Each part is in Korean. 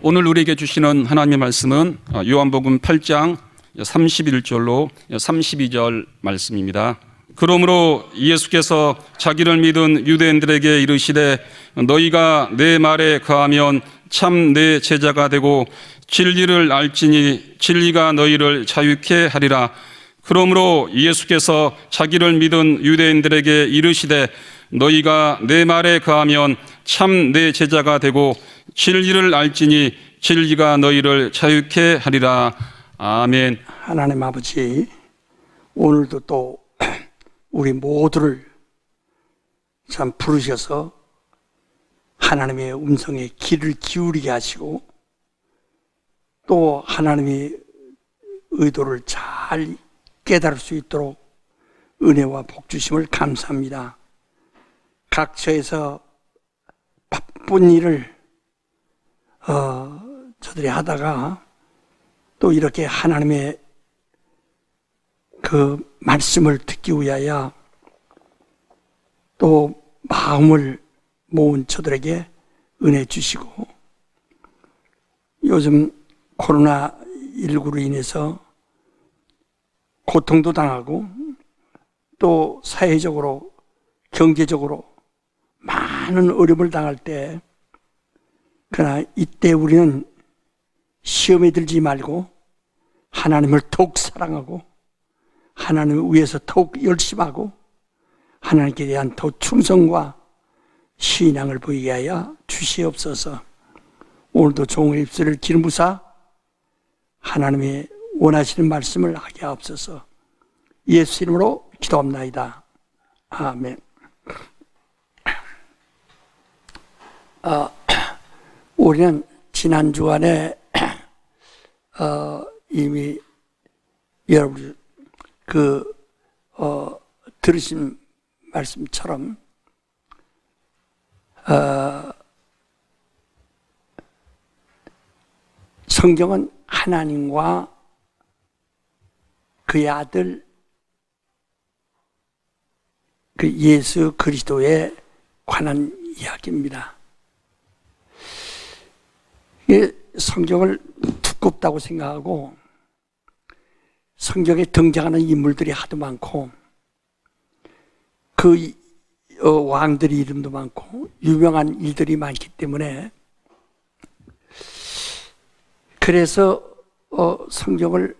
오늘 우리에게 주시는 하나님의 말씀은 요한복음 8장 31절로 32절 말씀입니다. 그러므로 예수께서 자기를 믿은 유대인들에게 이르시되 너희가 내 말에 거하면 참 내 제자가 되고 진리를 알지니 진리가 너희를 자유케 하리라. 그러므로 예수께서 자기를 믿은 유대인들에게 이르시되 너희가 내 말에 거하면 참 내 제자가 되고 진리를 알지니 진리가 너희를 자유케 하리라. 아멘. 하나님 아버지, 오늘도 또 우리 모두를 참 부르셔서 하나님의 음성에 귀를 기울이게 하시고 또 하나님의 의도를 잘 깨달을 수 있도록 은혜와 복 주심을 감사합니다. 각처에서 바쁜 일을 저들이 하다가 또 이렇게 하나님의 그 말씀을 듣기 위하여 또 마음을 모은 저들에게 은혜 주시고, 요즘 코로나19로 인해서 고통도 당하고 또 사회적으로 경제적으로 많은 어려움을 당할 때, 그러나 이때 우리는 시험에 들지 말고 하나님을 더욱 사랑하고 하나님을 위해서 더욱 열심하고 하나님께 대한 더 충성과 신앙을 보이게 하여 주시옵소서. 오늘도 종의 입술을 기름 부사 하나님의 원하시는 말씀을 하게 하옵소서. 예수 이름으로 기도합나이다. 아멘. 우리는 지난 주간에 이미 여러분 들으신 말씀처럼 성경은 하나님과 그의 아들 그 예수 그리스도에 관한 이야기입니다. 성경을 두껍다고 생각하고 성경에 등장하는 인물들이 하도 많고 그 왕들의 이름도 많고 유명한 일들이 많기 때문에, 그래서 성경을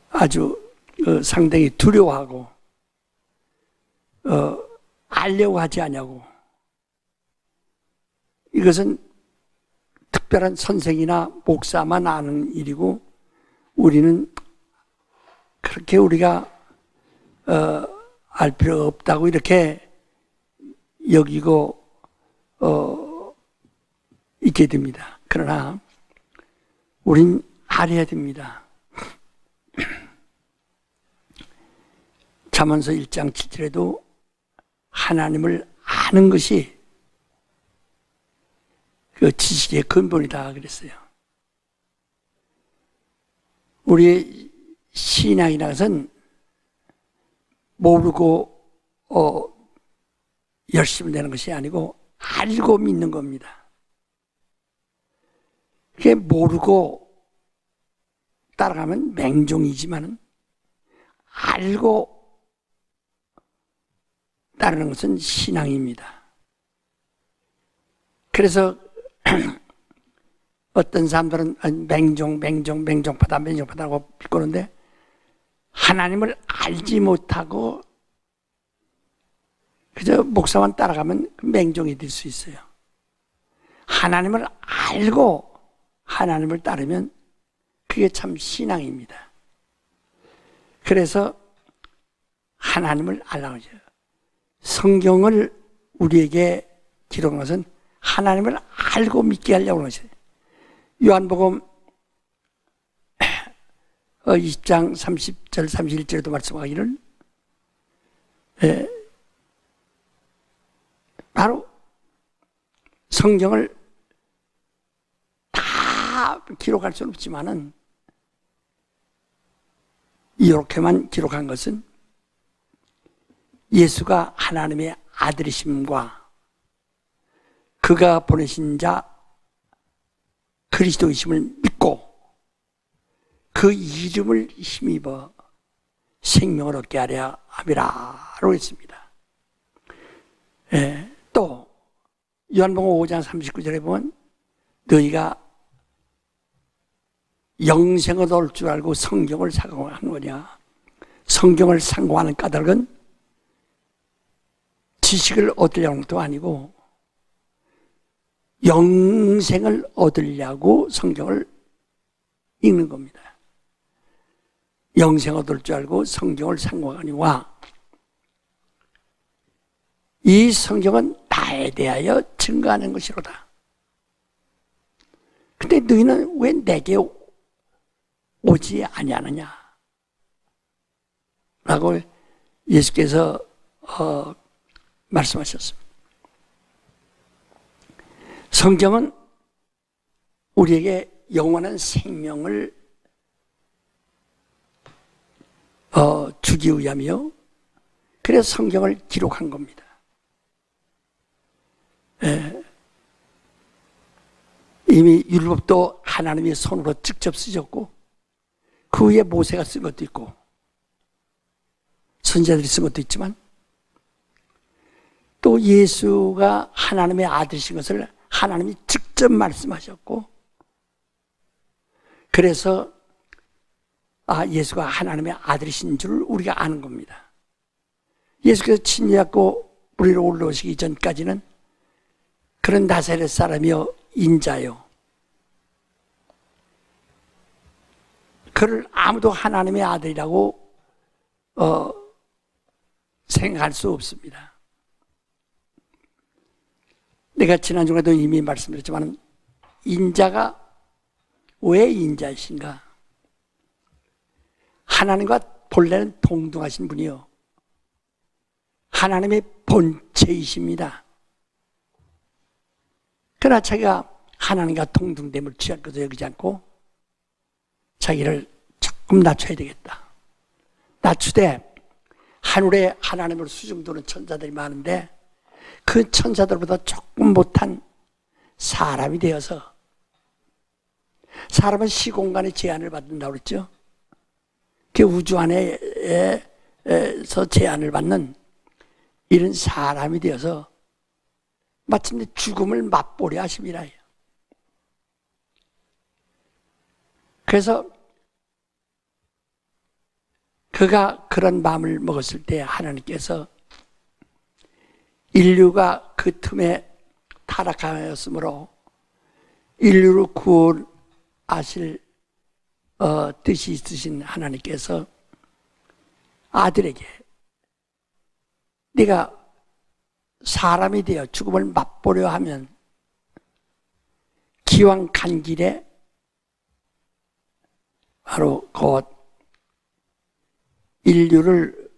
아주 상당히 두려워하고 알려고 하지 않냐고. 이것은 특별한 선생이나 목사만 아는 일이고 우리는 그렇게 우리가 알 필요 없다고 이렇게 여기고 있게 됩니다. 그러나 우린 알아야 됩니다. 잠언서 1장 7절에도 하나님을 아는 것이 그 지식의 근본이다 그랬어요. 우리의 신앙이라는 것은 모르고 열심히 되는 것이 아니고 알고 믿는 겁니다. 그게 모르고 따라가면 맹종이지만 알고 따르는 것은 신앙입니다. 그래서 어떤 사람들은 맹종파다고 비꼬는데, 하나님을 알지 못하고 그저 목사만 따라가면 맹종이 될 수 있어요. 하나님을 알고 하나님을 따르면 그게 참 신앙입니다. 그래서 하나님을 알라고 하죠. 성경을 우리에게 기록한 것은 하나님을 알고 믿게 하려고 하는 것이에요. 요한복음 20장 30절 31절에도 말씀하기를 바로 성경을 다 기록할 수는 없지만은 이렇게만 기록한 것은 예수가 하나님의 아들이심과 그가 보내신 자 그리스도이심을 믿고 그 이름을 힘입어 생명을 얻게 하려 함이라고 했습니다. 또 요한복음 5장 39절에 보면 너희가 영생을 얻을 줄 알고 성경을 상고하는 거냐. 성경을 상고하는 까닭은 지식을 얻으려는 것도 아니고 영생을 얻으려고 성경을 읽는 겁니다. 영생 얻을 줄 알고 성경을 상고하니와 이 성경은 나에 대하여 증거하는 것이로다. 근데 너희는 왜 내게 오지 아니하느냐? 라고 예수께서 말씀하셨습니다. 성경은 우리에게 영원한 생명을 주기 위함이요. 그래서 성경을 기록한 겁니다. 이미 율법도 하나님이 손으로 직접 쓰셨고 그 위에 모세가 쓴 것도 있고 선지자들이 쓴 것도 있지만 또 예수가 하나님의 아들이신 것을 하나님이 직접 말씀하셨고 그래서 예수가 하나님의 아들이신 줄 우리가 아는 겁니다. 예수께서 친리잡고 우리로 올라오시기 전까지는 그런 나사렛 사람이요 인자요 그를 아무도 하나님의 아들이라고 생각할 수 없습니다. 내가 지난주에도 이미 말씀드렸지만 인자가 왜 인자이신가? 하나님과 본래는 동등하신 분이요 하나님의 본체이십니다. 그러나 자기가 하나님과 동등됨을 취할 것도 여기지 않고 자기를 조금 낮춰야 되겠다. 낮추되 하늘에 하나님을 수중도는 천사들이 많은데 그 천사들보다 조금 못한 사람이 되어서 사람은 시공간의 제한을 받는다고 그랬죠. 그 우주 안에서 제한을 받는 이런 사람이 되어서 마침내 죽음을 맛보려 하심이라 해요. 그래서 그가 그런 마음을 먹었을 때 하나님께서 인류가 그 틈에 타락하였으므로 인류를 구원하실 뜻이 있으신 하나님께서 아들에게 네가 사람이 되어 죽음을 맛보려 하면 기왕 간 길에 바로 곧 인류를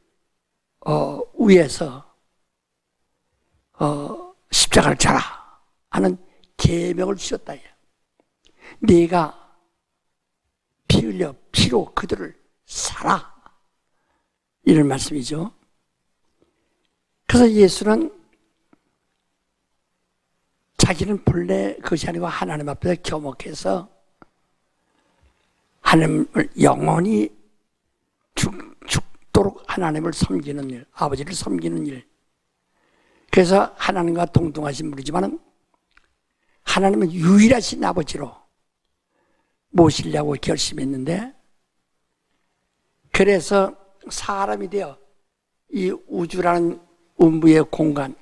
위해서 십자가를 져라 하는 계명을 주셨다. 네가 피 흘려 피로 그들을 사라 이런 말씀이죠. 그래서 예수는 자기는 본래 그것이 아니고 하나님 앞에서 겸허해서 하나님을 영원히 죽도록 하나님을 섬기는 일, 아버지를 섬기는 일. 그래서 하나님과 동등하신 분이지만 하나님은 유일하신 아버지로 모시려고 결심했는데 그래서 사람이 되어 이 우주라는 음부의 공간,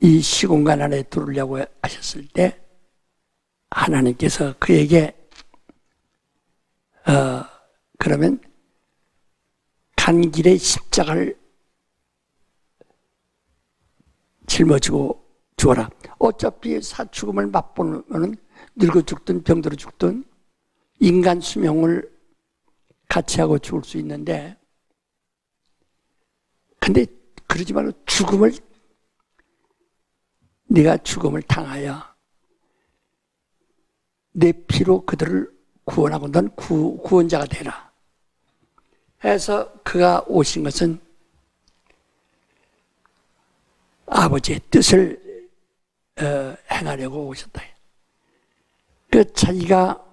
이 시공간 안에 들으려고 하셨을 때 하나님께서 그에게 그러면 간 길에 십자가를 짊어지고 주어라. 어차피 죽음을 맛보면 늙어 죽든 병들어 죽든 인간 수명을 같이 하고 죽을 수 있는데 근데 그러지 말고 네가 죽음을 당하여 내 피로 그들을 구원하고 넌 구원자가 되라 해서 그가 오신 것은 아버지의 뜻을 행하려고 오셨다. 그 자기가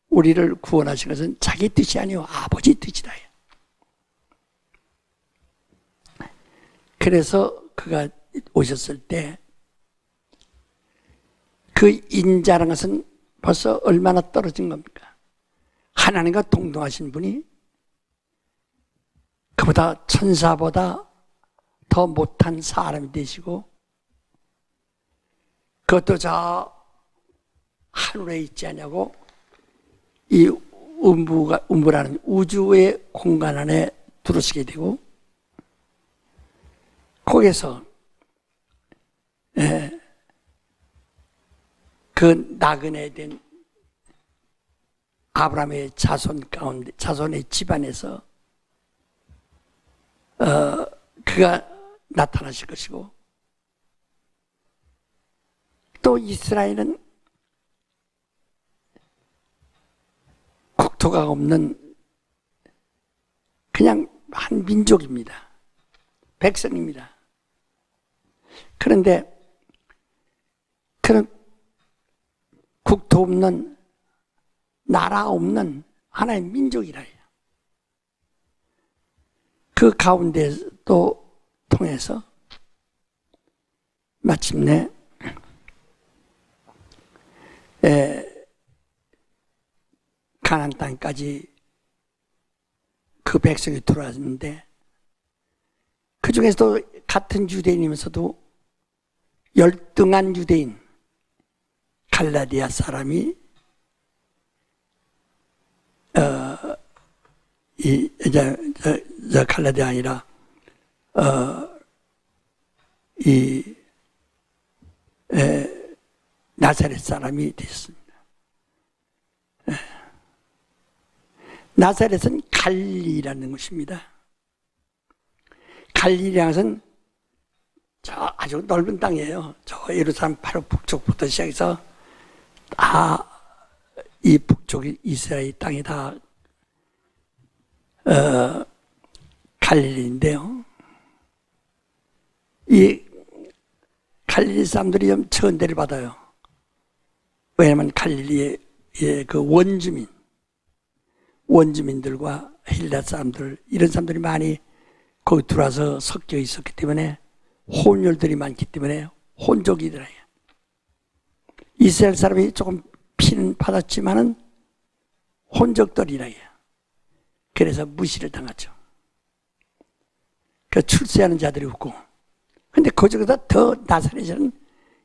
우리를 구원하신 것은 자기 뜻이 아니요 아버지 뜻이다. 그래서 그가 오셨을 때 그 인자라는 것은 벌써 얼마나 떨어진 겁니까? 하나님과 동등하신 분이 그보다 천사보다 더 못한 사람이 되시고 그것도 저 하늘에 있지 않냐고 이 음부라는 우주의 공간 안에 들어서게 되고 거기서 그 나그네 된 아브라함의 자손 가운데 자손의 집안에서 그가 나타나실 것이고 또 이스라엘은 국토가 없는 그냥 한 민족입니다. 백성입니다. 그런데 그런 국토 없는 나라 없는 하나의 민족이라 해요. 그 가운데 또 통해서 마침내 가나안 땅까지 그 백성이 들어왔는데 그 중에서도 같은 유대인이면서도 열등한 유대인 갈라디아 사람이 갈라디아 아니라 나사렛 사람이 되었습니다. 나사렛은 갈리라는 것입니다. 갈리라는 것은 저 아주 넓은 땅이에요. 저 예루살렘 바로 북쪽부터 시작해서 다 이 북쪽이 이스라엘 땅이 다 갈릴리인데요. 이 갈릴리 사람들이 좀 천대를 받아요. 왜냐하면 갈릴리의 그 원주민들과 헬라 사람들 이런 사람들이 많이 거기 들어와서 섞여 있었기 때문에 혼혈들이 많기 때문에 혼족이더라고요. 이스라엘 사람이 조금 피는 받았지만은 혼족들이라고요. 그래서 무시를 당하죠. 그 출세하는 자들이 없고. 근데 그중에서 더 나사렛은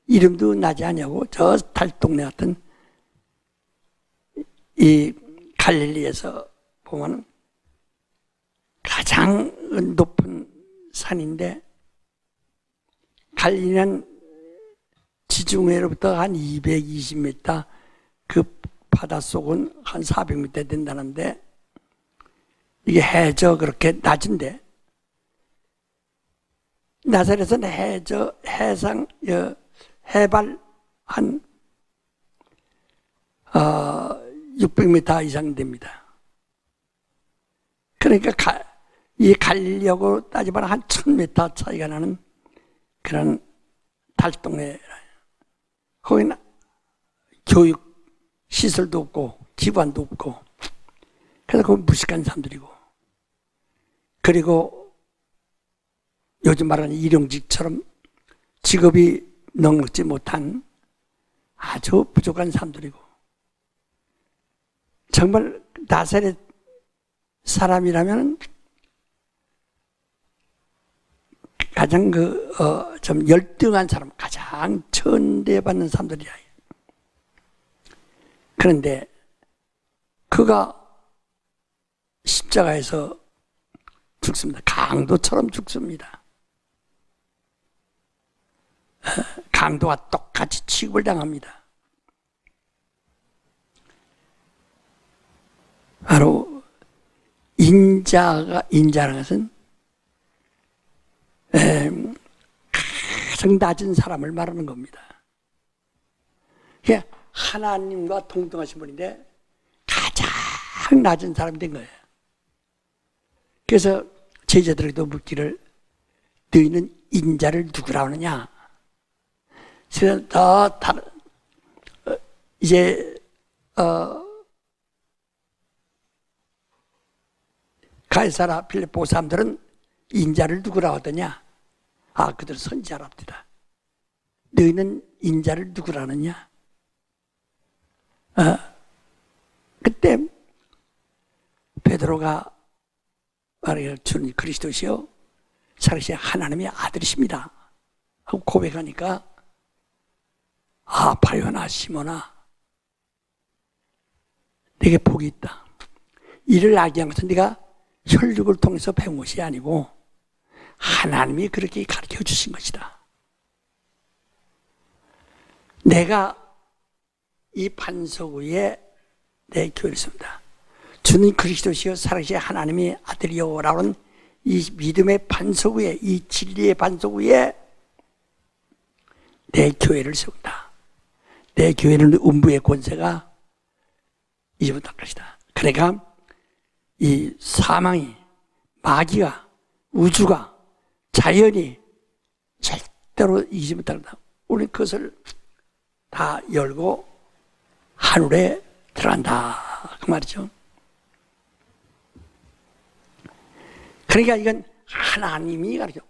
이름도 나지 않냐고 저 달동네 같은 이 갈릴리에서 보면 가장 높은 산인데 갈릴리는 지중해로부터 한 220m 그 바닷속은 한 400m 된다는데 이게 해저 그렇게 낮은데 나사렛은 해상 해발 한 600m 이상 됩니다. 그러니까 이 갈릴리하고 따지면 한 1000m 차이가 나는 그런 달동네. 거기는 교육 시설도 없고 기관도 없고 그래서 거기 무식한 사람들이고 그리고 요즘 말하는 일용직처럼 직업이 넉넉지 못한 아주 부족한 사람들이고 정말 나사렛 사람이라면 가장 좀 열등한 사람, 가장 천대받는 사람들이야. 그런데 그가 십자가에서 죽습니다. 강도처럼 죽습니다. 강도와 똑같이 취급을 당합니다. 바로 인자라는 것은 가장 낮은 사람을 말하는 겁니다. 그러니까 하나님과 동등하신 분인데 가장 낮은 사람이 된 거예요. 그래서 제자들에게도 묻기를 너희는 인자를 누구라 하느냐? 그래서 더 이제 가이사라 필리포 사람들은 인자를 누구라고 하더냐? 아, 그들 선지자랍니다. 너희는 인자를 누구라느냐? 그때 베드로가 말하기를 주님 그리스도시요 살아계신 하나님의 아들이십니다 하고 고백하니까, 아, 바요나 시몬아, 내게 복이 있다. 이를 알게 한 것은 네가 혈육을 통해서 배운 것이 아니고 하나님이 그렇게 가르쳐 주신 것이다. 내가 이 반석 위에 내 교회를 씁니다. 주는 그리스도시여 살아계신 하나님의 아들이여 라는 이 믿음의 반석 위에, 이 진리의 반석 위에 내 교회를 세운다. 내 교회는 음부의 권세가 이제부터 것이다. 그러니까 이 사망이, 마귀가, 우주가, 자연이 절대로 이기지 못한다. 우리는 그것을 다 열고 하늘에 들어간다. 그 말이죠. 그러니까 이건 하나님이 가르쳐.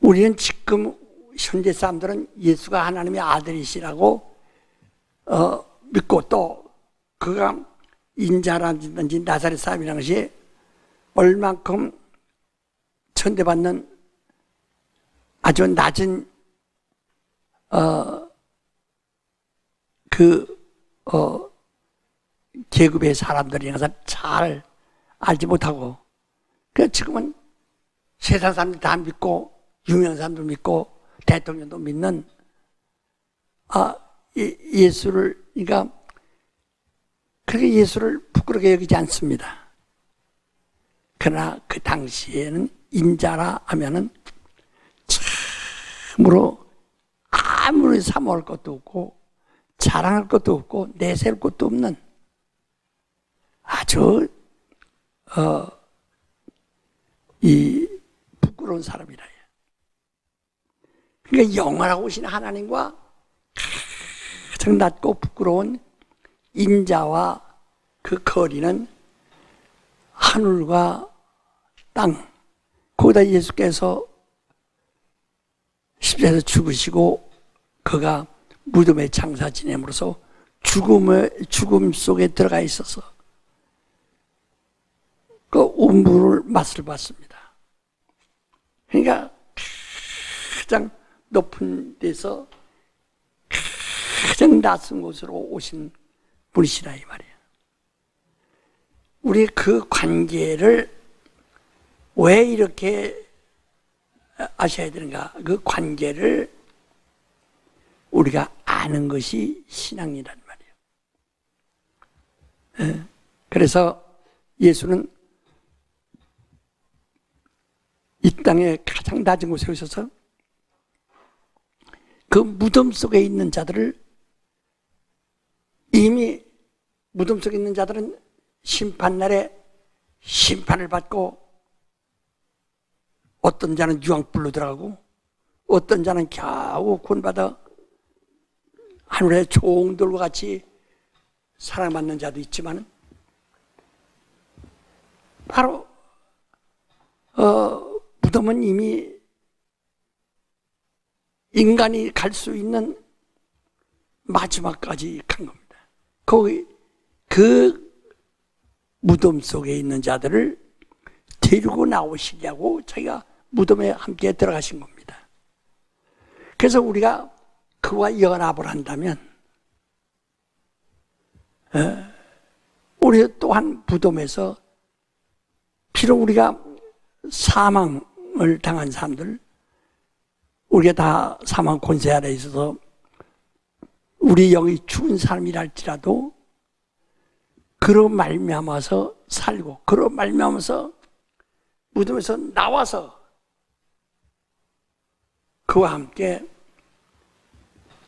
우리는 지금 현재 사람들은 예수가 하나님의 아들이시라고 믿고 또 그가 인자라든지 나사렛 사람이라는 것이 얼만큼 천대받는 아주 낮은 계급의 사람들이 항상 잘 알지 못하고, 그래서 지금은 세상 사람들 다 믿고 유명한 사람도 믿고 대통령도 믿는 예수를, 그러니까 그렇게 예수를 부끄럽게 여기지 않습니다. 그러나 그 당시에는 인자라 하면은 참으로 아무리 사모할 것도 없고 자랑할 것도 없고 내세울 것도 없는 아주 이 부끄러운 사람이라. 그러니까 영원하고 오신 하나님과 가장 낮고 부끄러운 인자와 그 거리는 하늘과 땅. 거기다 예수께서 십자가에서 죽으시고 그가 무덤에 장사 지냄으로써 죽음 속에 들어가 있어서 그 음부를 맛을 봤습니다. 그러니까 가장 높은 데서 가장 낮은 곳으로 오신 분이시라 이 말이에요. 우리 그 관계를 왜 이렇게 아셔야 되는가? 그 관계를 우리가 아는 것이 신앙이란 말이에요. 그래서 예수는 이 땅에 가장 낮은 곳에 오셔서 그 무덤 속에 있는 자들을, 이미 무덤 속에 있는 자들은 심판날에 심판을 받고 어떤 자는 유황불로 들어가고 어떤 자는 겨우 구원받아 하늘의 종들과 같이 사랑받는 자도 있지만, 바로 무덤은 이미 인간이 갈 수 있는 마지막까지 간 겁니다. 거기 그 무덤 속에 있는 자들을 데리고 나오시려고 자기가 무덤에 함께 들어가신 겁니다. 그래서 우리가 그와 연합을 한다면 우리 또한 무덤에서, 비록 우리가 사망을 당한 사람들, 우리가 다 사망 권세 아래 있어서 우리 영이 죽은 사람이라 할지라도 그로 말미암아서 살고 그로 말미암아서 무덤에서 나와서 그와 함께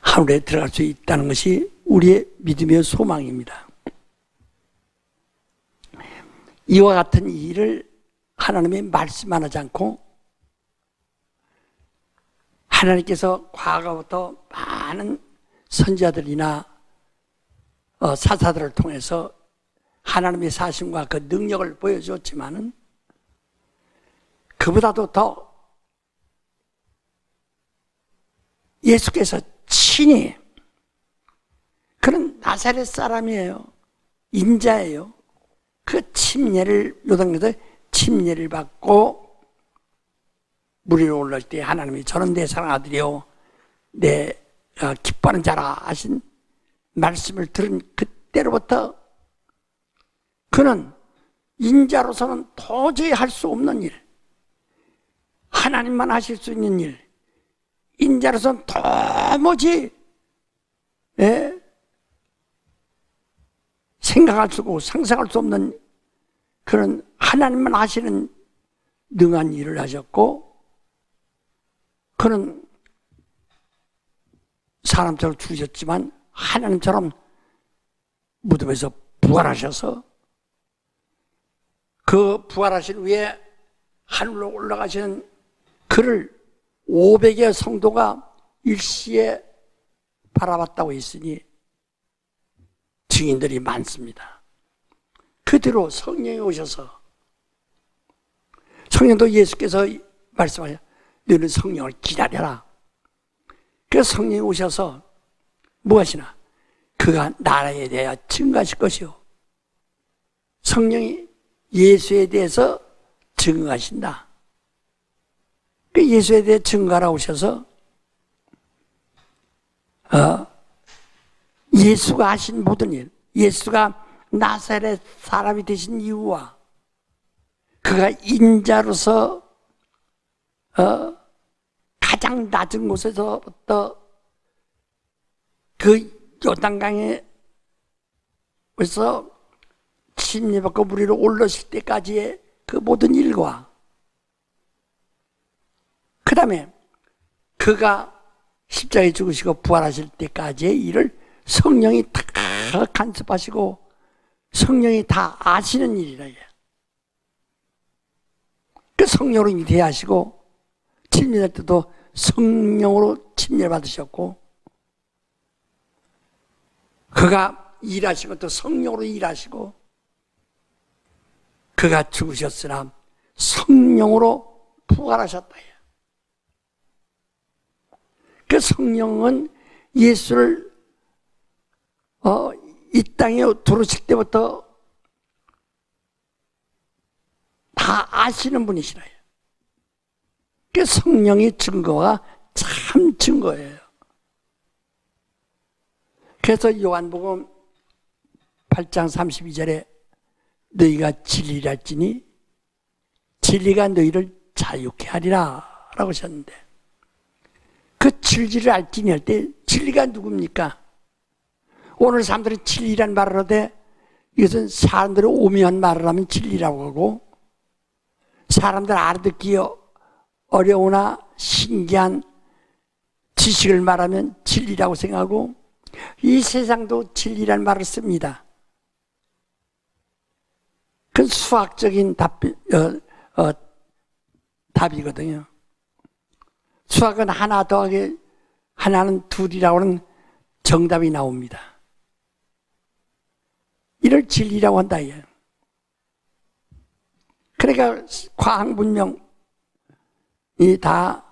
하늘에 들어갈 수 있다는 것이 우리의 믿음의 소망입니다. 이와 같은 일을 하나님의 말씀 안 하지 않고 하나님께서 과거부터 많은 선지자들이나 사사들을 통해서 하나님의 사심과 그 능력을 보여주었지만은 그보다도 더 예수께서 친히, 그는 나사렛 사람이에요. 인자예요. 그 침례를, 요단강에서 침례를 받고 물 위로 올라올 때 하나님이 저는 내 사랑 아들이요 내 기뻐하는 자라 하신 말씀을 들은 그때로부터 그는 인자로서는 도저히 할 수 없는 일, 하나님만 하실 수 있는 일, 인자로서는 도무지 생각할 수 없고 상상할 수 없는 그런 하나님만 하시는 능한 일을 하셨고, 그는 사람처럼 죽으셨지만 하나님처럼 무덤에서 부활하셔서 그 부활하신 후에 하늘로 올라가시는 그를 500의 성도가 일시에 바라봤다고 했으니 증인들이 많습니다. 그대로 성령이 오셔서, 성령도 예수께서 말씀하셔 너는 성령을 기다려라. 그래서 성령이 오셔서 무엇이나 그가 나라에 대하여 증거하실 것이요, 성령이 예수에 대해서 증거하신다. 그 예수에 대해 증거하라 오셔서 예수가 하신 모든 일, 예수가 나사렛 사람이 되신 이유와 그가 인자로서 가장 낮은 곳에서부터 그 요단강에서 침례받고 물 위로 올라오실 때까지의 그 모든 일과 그 다음에 그가 십자가에 죽으시고 부활하실 때까지의 일을 성령이 다 간섭하시고 성령이 다 아시는 일이라. 그 성령으로 대하시고 침례할 때도 성령으로 침례를 받으셨고, 그가 일하신 것도 성령으로 일하시고, 그가 죽으셨으나 성령으로 부활하셨다. 그 성령은 예수를 이 땅에 들어오실 때부터 다 아시는 분이시라요. 그 성령의 증거가 참 증거예요. 그래서 요한복음 8장 32절에 너희가 진리를 알지니 진리가 너희를 자유케 하리라 라고 하셨는데, 그 진리를 알지니 할 때 진리가 누굽니까? 오늘 사람들이 진리란 말을 하되 이것은 사람들이 오묘한 말을 하면 진리라고 하고, 사람들 알아듣기 어려우나 신기한 지식을 말하면 진리라고 생각하고, 이 세상도 진리란 말을 씁니다. 그건 수학적인 답이거든요. 수학은 하나 더하기 하나는 둘이라고 하는 정답이 나옵니다. 이를 진리라고 한다. 그러니까 과학 문명이 다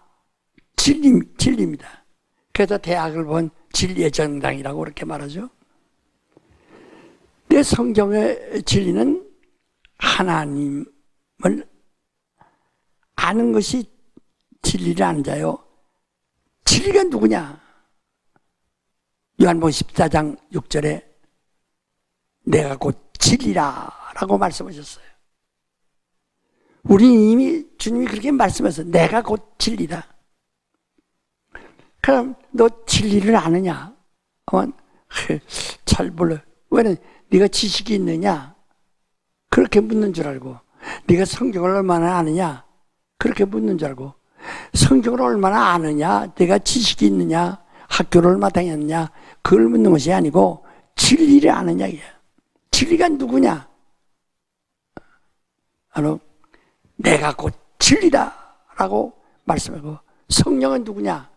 진리입니다. 그래서 대학을 본 진리의 정당이라고 그렇게 말하죠. 내 성경의 진리는 하나님을 아는 것이 진리를 아는 자요. 진리가 누구냐? 요한복음 14장 6절에 내가 곧 진리라 라고 말씀하셨어요. 우리 이미 주님이 그렇게 말씀하셨어요. 내가 곧 진리다. 그럼 너 진리를 아느냐? 잘 몰라. 왜냐면 네가 지식이 있느냐? 그렇게 묻는 줄 알고. 네가 성경을 얼마나 아느냐? 그렇게 묻는 줄 알고. 성경을 얼마나 아느냐? 내가 지식이 있느냐? 학교를 얼마 다녔느냐? 그걸 묻는 것이 아니고 진리를 아느냐. 진리가 누구냐? 바로 내가 곧 진리다 라고 말씀하고, 성령은 누구냐?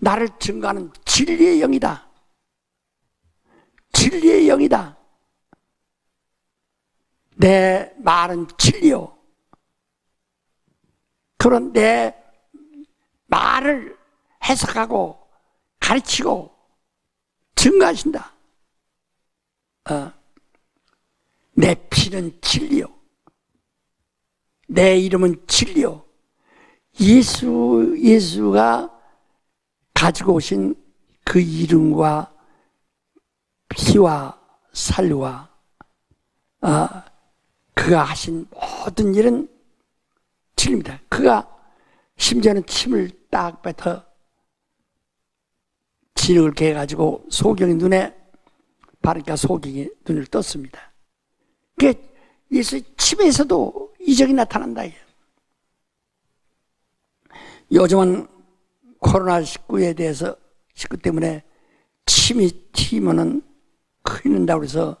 나를 증거하는 진리의 영이다. 진리의 영이다. 내 말은 진리요. 그런 내 말을 해석하고 가르치고 증거하신다. 내 피는 진리요. 내 이름은 진리요. 예수가 가지고 오신 그 이름과 피와 살과 그가 하신 모든 일은 진리입니다. 그가 심지어는 침을 딱 뱉어 진흙을 개가지고 소경이 눈에 바르니까 소경이 눈을 떴습니다. 그게 예수의 침에서도 이적이 나타난다. 요즘은 코로나19에 대해서 19 때문에 침이 튀면은 큰일 난다고 해서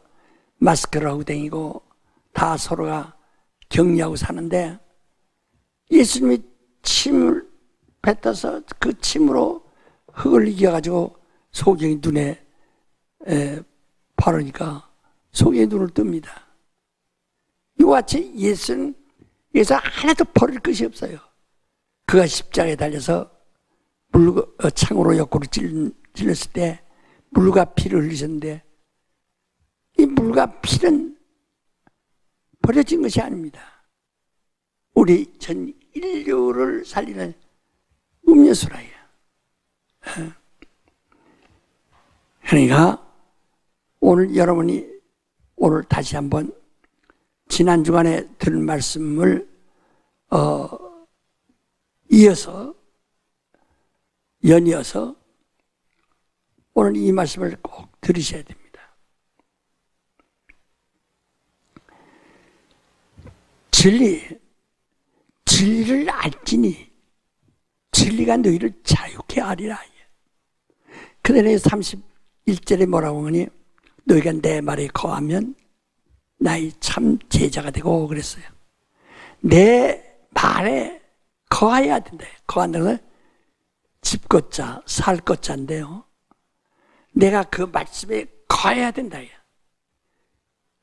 마스크를 하고 다니고 다 서로가 격리하고 사는데, 예수님이 침을 뱉어서 그 침으로 흙을 이겨가지고 소경이 눈에 바르니까 소경이 눈을 뜹니다. 이와 같이 예수는 여기서 하나도 버릴 것이 없어요. 그가 십자가에 달려서 창으로 옆구리 찔렀을 때 물과 피를 흘리셨는데, 이 물과 피는 버려진 것이 아닙니다. 우리 전 인류를 살리는 음료수라요. 그러니까 오늘 여러분이 오늘 다시 한번 지난 주간에 들은 말씀을 연이어서 오늘 이 말씀을 꼭 들으셔야 됩니다. 진리를 알지니 진리가 너희를 자유케 하리라. 그다음에 31절에 뭐라고 하니, 너희가 내 말에 거하면 나의 참 제자가 되고 그랬어요. 내 말에 거해야 된다. 거한다는 건 집 것자, 살 것자인데요. 내가 그 말씀에 거해야 된다.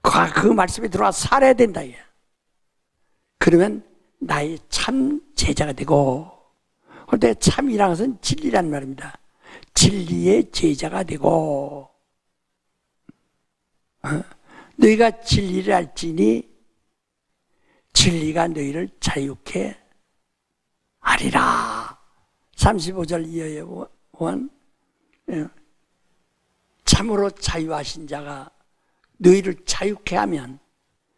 그 말씀에 들어와 살아야 된다. 그러면 나의 참 제자가 되고, 그런데 참이라는 것은 진리라는 말입니다. 진리의 제자가 되고, 너희가 진리를 알지니 진리가 너희를 자유케 하리라. 35절 이하에 보면 참으로 자유하신 자가 너희를 자유케 하면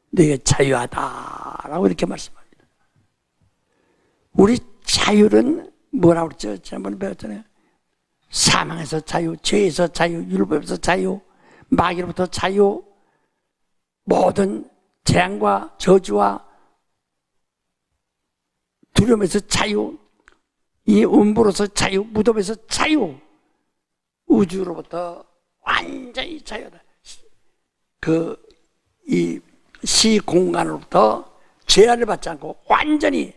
너희가 자유하다라고 이렇게 말씀합니다. 우리 자유는 뭐라고 그랬죠? 지난번에 배웠잖아요. 사망에서 자유, 죄에서 자유, 율법에서 자유, 마귀로부터 자유, 모든 재앙과 저주와 두려움에서 자유, 이 음부로서 자유, 무덤에서 자유, 우주로부터 완전히 자유다. 이 시공간으로부터 제한을 받지 않고 완전히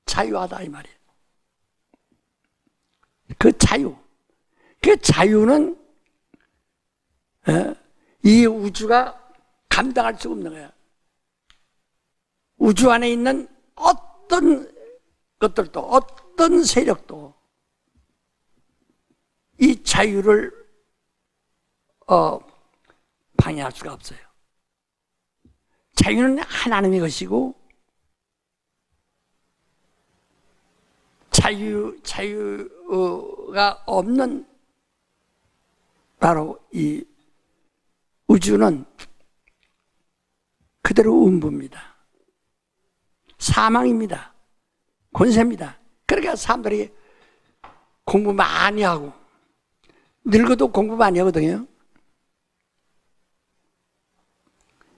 자유하다 이 말이에요. 그 자유는 이 우주가 감당할 수 없는 거야. 우주 안에 있는 어떤 것들도, 어떤 세력도 이 자유를 방해할 수가 없어요. 자유는 하나님의 것이고, 자유가 없는 바로 이 우주는 그대로 음부입니다. 사망입니다. 권세입니다. 그러니까 사람들이 공부 많이 하고, 늙어도 공부 많이 하거든요.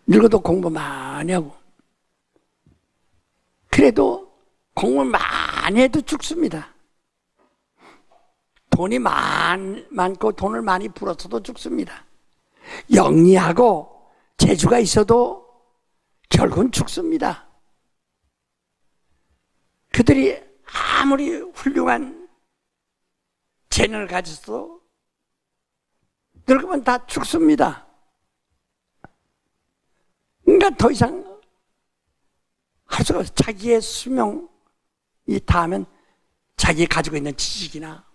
늙어도 공부 많이 하고, 그래도 공부 많이 해도 죽습니다. 돈이 많고 돈을 많이 벌었어도 죽습니다. 영리하고 재주가 있어도 결국은 죽습니다. 그들이 아무리 훌륭한 재능을 가졌어 늙으면 다 죽습니다. 그러니까 더 이상 할 수가 없어요. 자기의 수명이 다하면 자기 가지고 있는 지식이나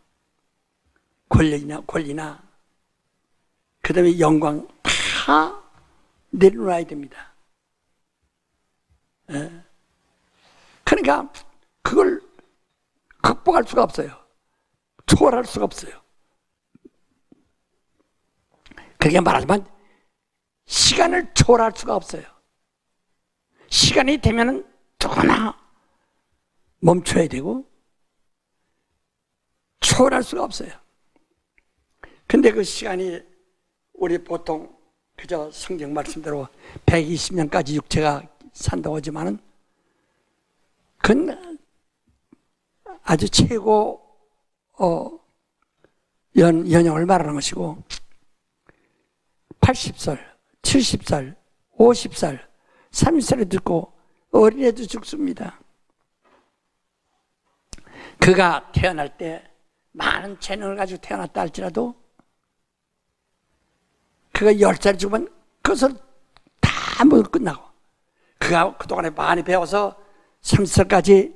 권리나 그 다음에 영광 다 내려놔야 됩니다. 그러니까 그걸 극복할 수가 없어요. 초월할 수가 없어요. 그렇게 말하지만 시간을 초월할 수가 없어요. 시간이 되면은 누구나 멈춰야 되고 초월할 수가 없어요. 근데 그 시간이 우리 보통 그저 성경 말씀대로 120년까지 육체가 산다고 하지만은 그건 아주 최고 연령을 말하는 것이고 80살, 70살, 50살, 30살에 듣고 어린애도 죽습니다. 그가 태어날 때 많은 재능을 가지고 태어났다 할지라도 그가 10살에 죽으면 그것을 다 모두 끝나고 그가 그동안에 많이 배워서 30살까지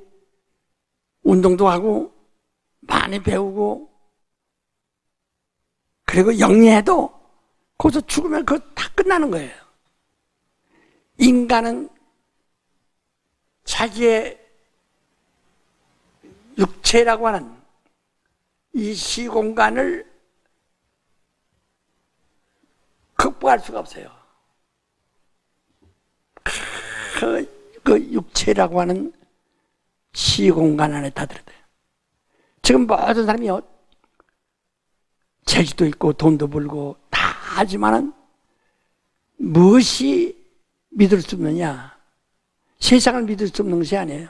운동도 하고 많이 배우고 그리고 영리해도 거기서 죽으면 그거 다 끝나는 거예요. 인간은 자기의 육체라고 하는 이 시공간을 극복할 수가 없어요. 그 육체라고 하는 시공간 안에 다 들어요. 지금 모든 사람이 재주도 있고 돈도 벌고 다 하지만은 무엇이 믿을 수 없느냐? 세상을 믿을 수 없는 것이 아니에요.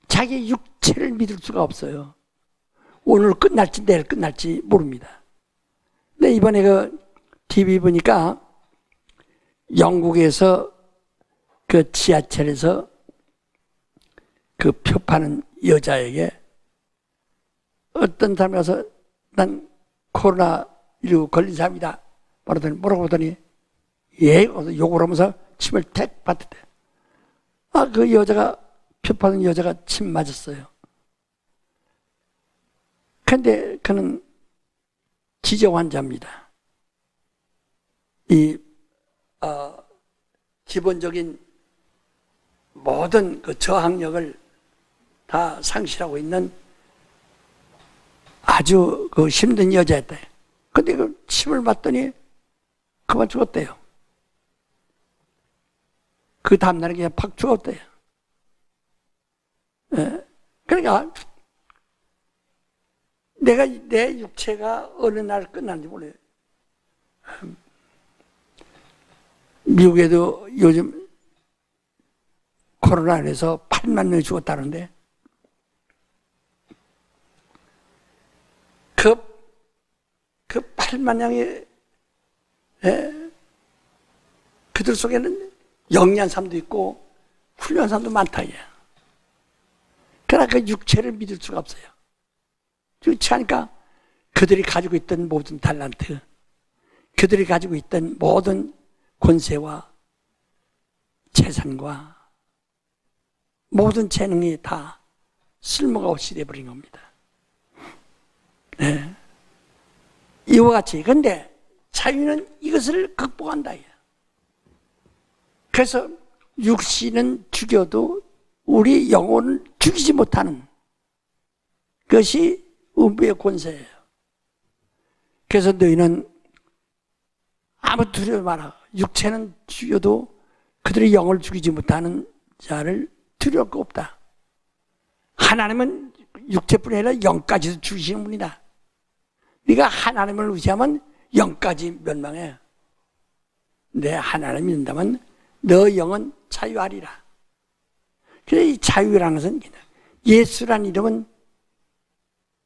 자기 육체를 믿을 수가 없어요. 오늘 끝날지 내일 끝날지 모릅니다. 근데 이번에 그 TV 보니까 영국에서 그 지하철에서 그 표 파는 여자에게 어떤 사람이 와서 난 코로나19 걸린 사람이다 뭐라고 하더니 예? 욕을 하면서 침을 택 받았대. 그 여자가 표 파는 여자가 침 맞았어요. 근데 그는 지적 환자입니다. 기본적인 모든 그 저항력을 다 상실하고 있는 아주 그 힘든 여자였다. 근데 그 침을 맞더니 그만 죽었대요. 그 다음날에 그냥 팍 죽었대요. 그러니까 내 육체가 어느 날 끝나는지 몰라요. 미국에도 요즘 코로나로 해서 8만 명이 죽었다는데 그 8만 명이 그들 속에는 영리한 사람도 있고 훌륭한 사람도 많다. 그러나 그 육체를 믿을 수가 없어요. 육체하니까 그들이 가지고 있던 모든 달란트, 그들이 가지고 있던 모든 권세와 재산과 모든 재능이 다 쓸모가 없이 돼버린 겁니다. 네. 이와 같이. 근데 자유는 이것을 극복한다. 그래서 육신은 죽여도 우리 영혼을 죽이지 못하는 것이 음부의 권세예요. 그래서 너희는 아무 두려워 마라. 육체는 죽여도 그들의 영을 죽이지 못하는 자를 두려울 거 없다. 하나님은 육체뿐이 아니라 영까지도 죽이시는 분이다. 네가 하나님을 의지하면 영까지 멸망해. 내 하나님을 믿는다면 너 영은 자유하리라. 그래서 이 자유라는 것은 예수란 이름은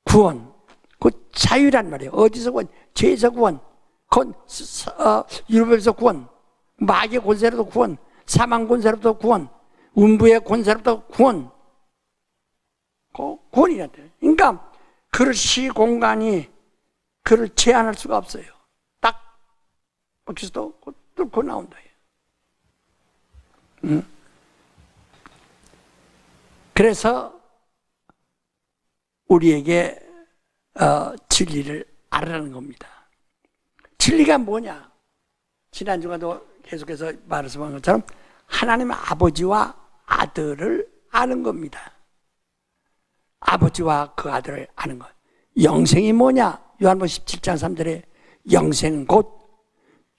구원, 그 자유란 말이에요. 어디서 구원? 죄에서 구원, 율법에서 구원, 마귀의 권세로부터 구원, 사망 권세로부터 구원, 음부의 권세로부터 구원. 구원이란다. 그러니까 그 그 시공간이 그를 제한할 수가 없어요. 딱 그리스도 뚫고 나온다. 그래서 우리에게 진리를 알아라는 겁니다. 진리가 뭐냐? 지난주에도 계속해서 말씀한 것처럼 하나님 아버지와 아들을 아는 겁니다. 아버지와 그 아들을 아는 것. 영생이 뭐냐? 요한복음 17장 3절에 영생은 곧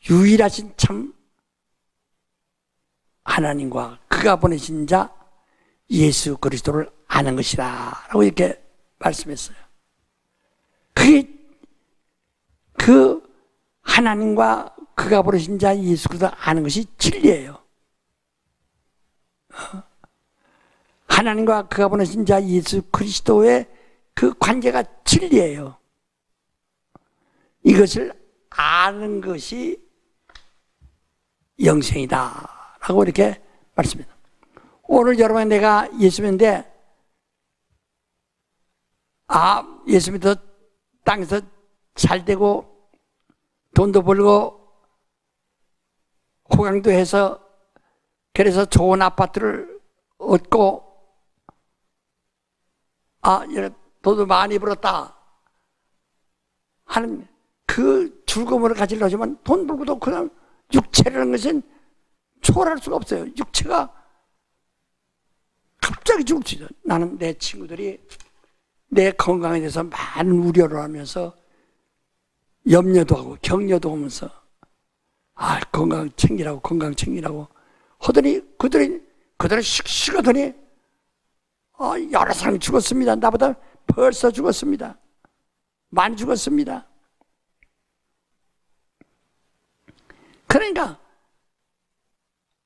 유일하신 참 하나님과 그가 보내신 자 예수 그리스도를 아는 것이다 라고 이렇게 말씀했어요. 그게 그 하나님과 그가 보내신 자 예수 그리스도를 아는 것이 진리예요. 하나님과 그가 보내신 자 예수 그리스도의 그 관계가 진리예요. 이것을 아는 것이 영생이다 라고 이렇게 말씀합니다. 오늘 여러분 내가 예수 믿는데 예수 믿어 땅에서 잘 되고 돈도 벌고 호강도 해서 그래서 좋은 아파트를 얻고 돈도 많이 벌었다 하는 그 즐거움을 가지려고 하지만 돈 벌고도 그냥 육체라는 것은 초월할 수가 없어요. 육체가 갑자기 죽을 수 있어요. 나는 내 친구들이 내 건강에 대해서 많은 우려를 하면서 염려도 하고 격려도 하면서 건강 챙기라고 하더니 그들이 씩씩하더니 여러 사람이 죽었습니다. 나보다 벌써 죽었습니다. 많이 죽었습니다. 그러니까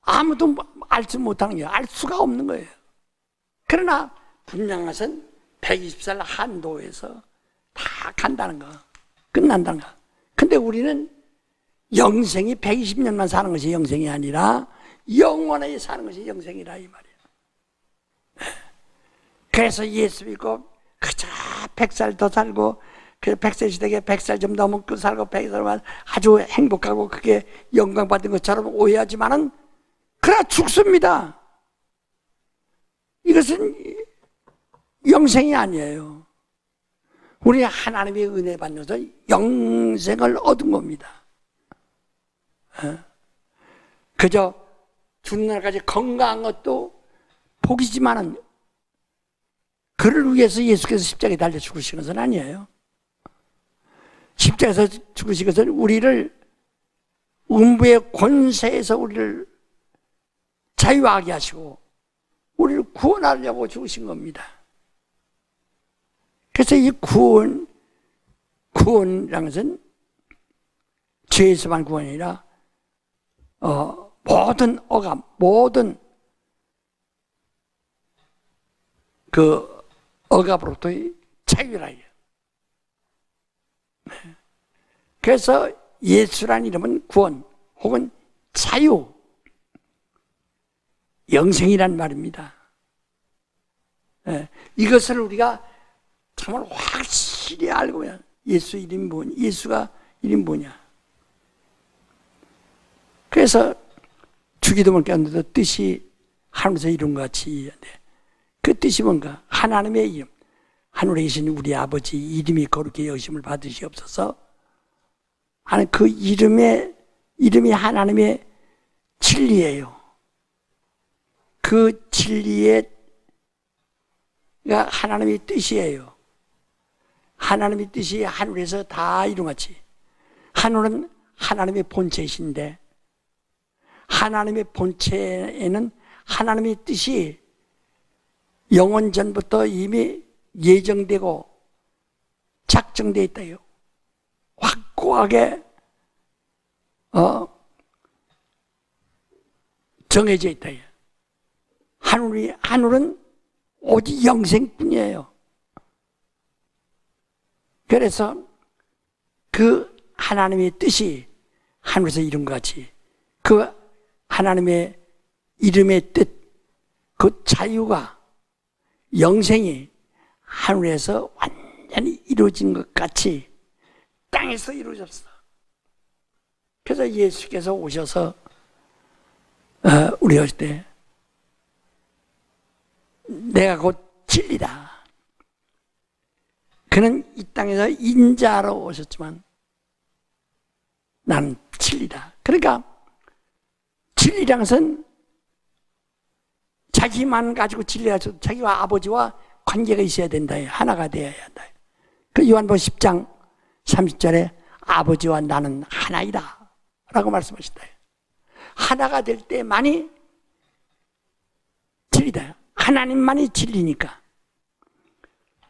아무도 알지 못하는 거예요. 알 수가 없는 거예요. 그러나 분명한 것은 120살 한도에서 다 간다는 거, 끝난다는 거. 근데 우리는 영생이 120년만 사는 것이 영생이 아니라 영원히 사는 것이 영생이라 이 말이에요. 그래서 예수 믿고 그저 100살 더 살고 그 100세 시대에 100살 좀 넘고 살고 100살만 아주 행복하고 그게 영광받은 것처럼 오해하지만은 그러나 죽습니다. 이것은 영생이 아니에요. 우리 하나님의 은혜 받면서 영생을 얻은 겁니다. 그저 죽는 날까지 건강한 것도 복이지만은 그를 위해서 예수께서 십자가에 달려 죽으신 것은 아니에요. 십자가에서 죽으신 것은 우리를 음부의 권세에서 우리를 자유하게 하시고 우리를 구원하려고 죽으신 겁니다. 그래서 이 구원이라는 것은 죄에서만 구원이 아니라 모든 억압, 모든 그 억압으로부터의 자유라요. 그래서 예수란 이름은 구원 혹은 자유, 영생이란 말입니다. 이것을 우리가 정말 확실히 알고 예수 이름이 뭐냐, 예수가 이름이 뭐냐. 그래서 주기도문 꼈는데도 뜻이 하늘에서 이룬 것 같이 그 뜻이 뭔가? 하나님의 이름, 하늘에 계신 우리 아버지 이름이 거룩히 여김을 받으시옵소서 하는 그 이름이 하나님의 진리예요. 그 진리가 하나님의 뜻이에요. 하나님의 뜻이 하늘에서 다 이룬같이. 하늘은 하나님의 본체이신데 하나님의 본체에는 하나님의 뜻이 영원 전부터 이미 예정되고 작정되어 있다요. 확고하게 정해져 있다요. 하늘은 오직 영생뿐이에요. 그래서 그 하나님의 뜻이 하늘에서 이룬 것 같이 그 하나님의 이름의 뜻, 그 자유가 영생이 하늘에서 완전히 완전히 이루어진 것 같이 땅에서 이루어졌어. 그래서 예수께서 오셔서 우리 어릴 때 내가 곧 진리다. 그는 이 땅에서 인자로 오셨지만 나는 진리다. 그러니까 진리라는 것은 자기만 가지고 진리가 자기와 아버지와 관계가 있어야 된다. 하나가 되어야 한다. 그 요한복음 10장 30절에 아버지와 나는 하나이다 라고 말씀하신다. 하나가 될 때만이 진리다. 하나님만이 진리니까.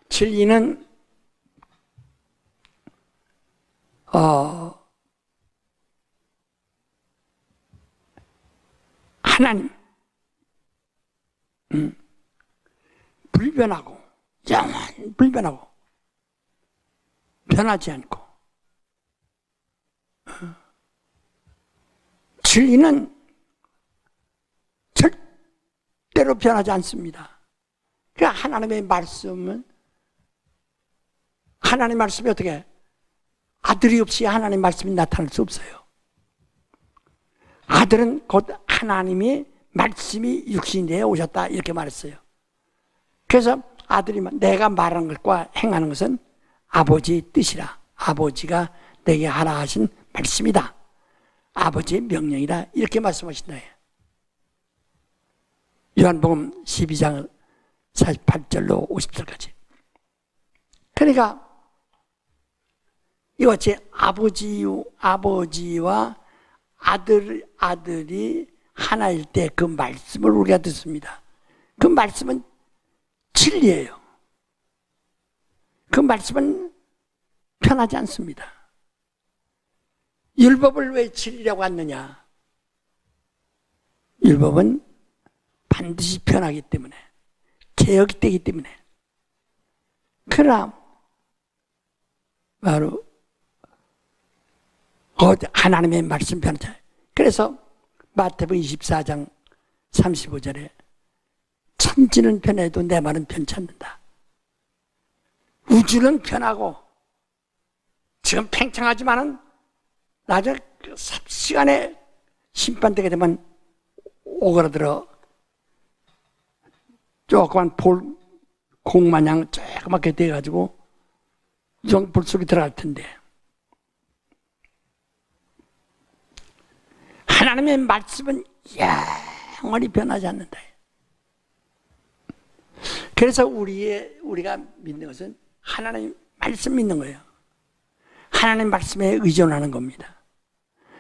진리는 하나님 불변하고 영원 불변하고 변하지 않고 진리는 절대로 변하지 않습니다. 그러니까 하나님의 말씀은 하나님의 말씀이 어떻게 아들이 없이 하나님의 말씀이 나타날 수 없어요. 아들은 곧 하나님이 말씀이 육신이 되어 오셨다 이렇게 말했어요. 그래서 아들이 내가 말하는 것과 행하는 것은 아버지의 뜻이라. 아버지가 내게 하라 하신 말씀이다. 아버지의 명령이다. 이렇게 말씀하신다. 요한복음 12장 48절로 50절까지. 그러니까 이같이 아버지와 아들이 하나일 때 그 말씀을 우리가 듣습니다. 그 말씀은 진리예요. 그 말씀은 변하지 않습니다. 율법을 왜 진리라고 하느냐? 율법은 반드시 변하기 때문에, 개혁이 되기 때문에. 그러나 바로 하나님의 말씀 변하지. 그래서 마태복음 24장 35절에 천지는 변해도 내 말은 변치 않는다. 우주는 변하고 지금 팽창하지만은 나중에 그 시간에 심판되게 되면 오그라들어 조그만 공마냥 조그맣게 돼가지고 불 속에 들어갈 텐데 하나님의 말씀은 영원히 변하지 않는다. 그래서 우리가 믿는 것은 하나님 말씀 믿는 거예요. 하나님 말씀에 의존하는 겁니다.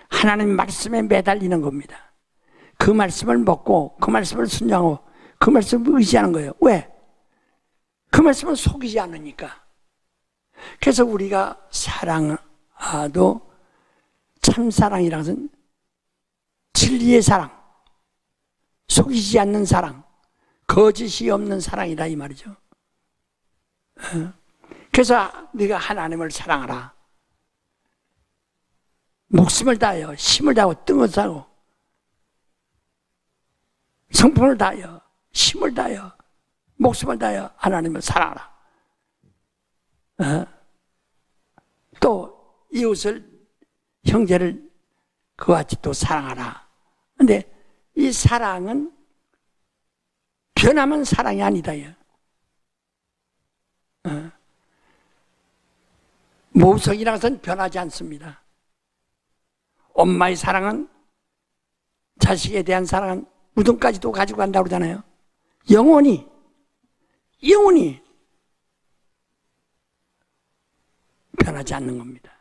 하나님 말씀에 매달리는 겁니다. 그 말씀을 먹고 그 말씀을 순종하고 그 말씀을 의지하는 거예요. 왜? 그 말씀은 속이지 않으니까. 그래서 우리가 사랑도 참사랑이라는 것은 진리의 사랑, 속이지 않는 사랑, 거짓이 없는 사랑이다 이 말이죠. 그래서 네가 하나님을 사랑하라. 목숨을 다하여 힘을 다하고 뜸을 다하고 성품을 다하여 힘을 다하여 목숨을 다하여 하나님을 사랑하라. 또 이웃을 형제를 그와 같이 또 사랑하라. 근데 이 사랑은 변하면 사랑이 아니다. 모성이라는 것은 변하지 않습니다. 엄마의 사랑은 자식에 대한 사랑은 무덤까지도 가지고 간다고 그러잖아요. 영원히 변하지 않는 겁니다.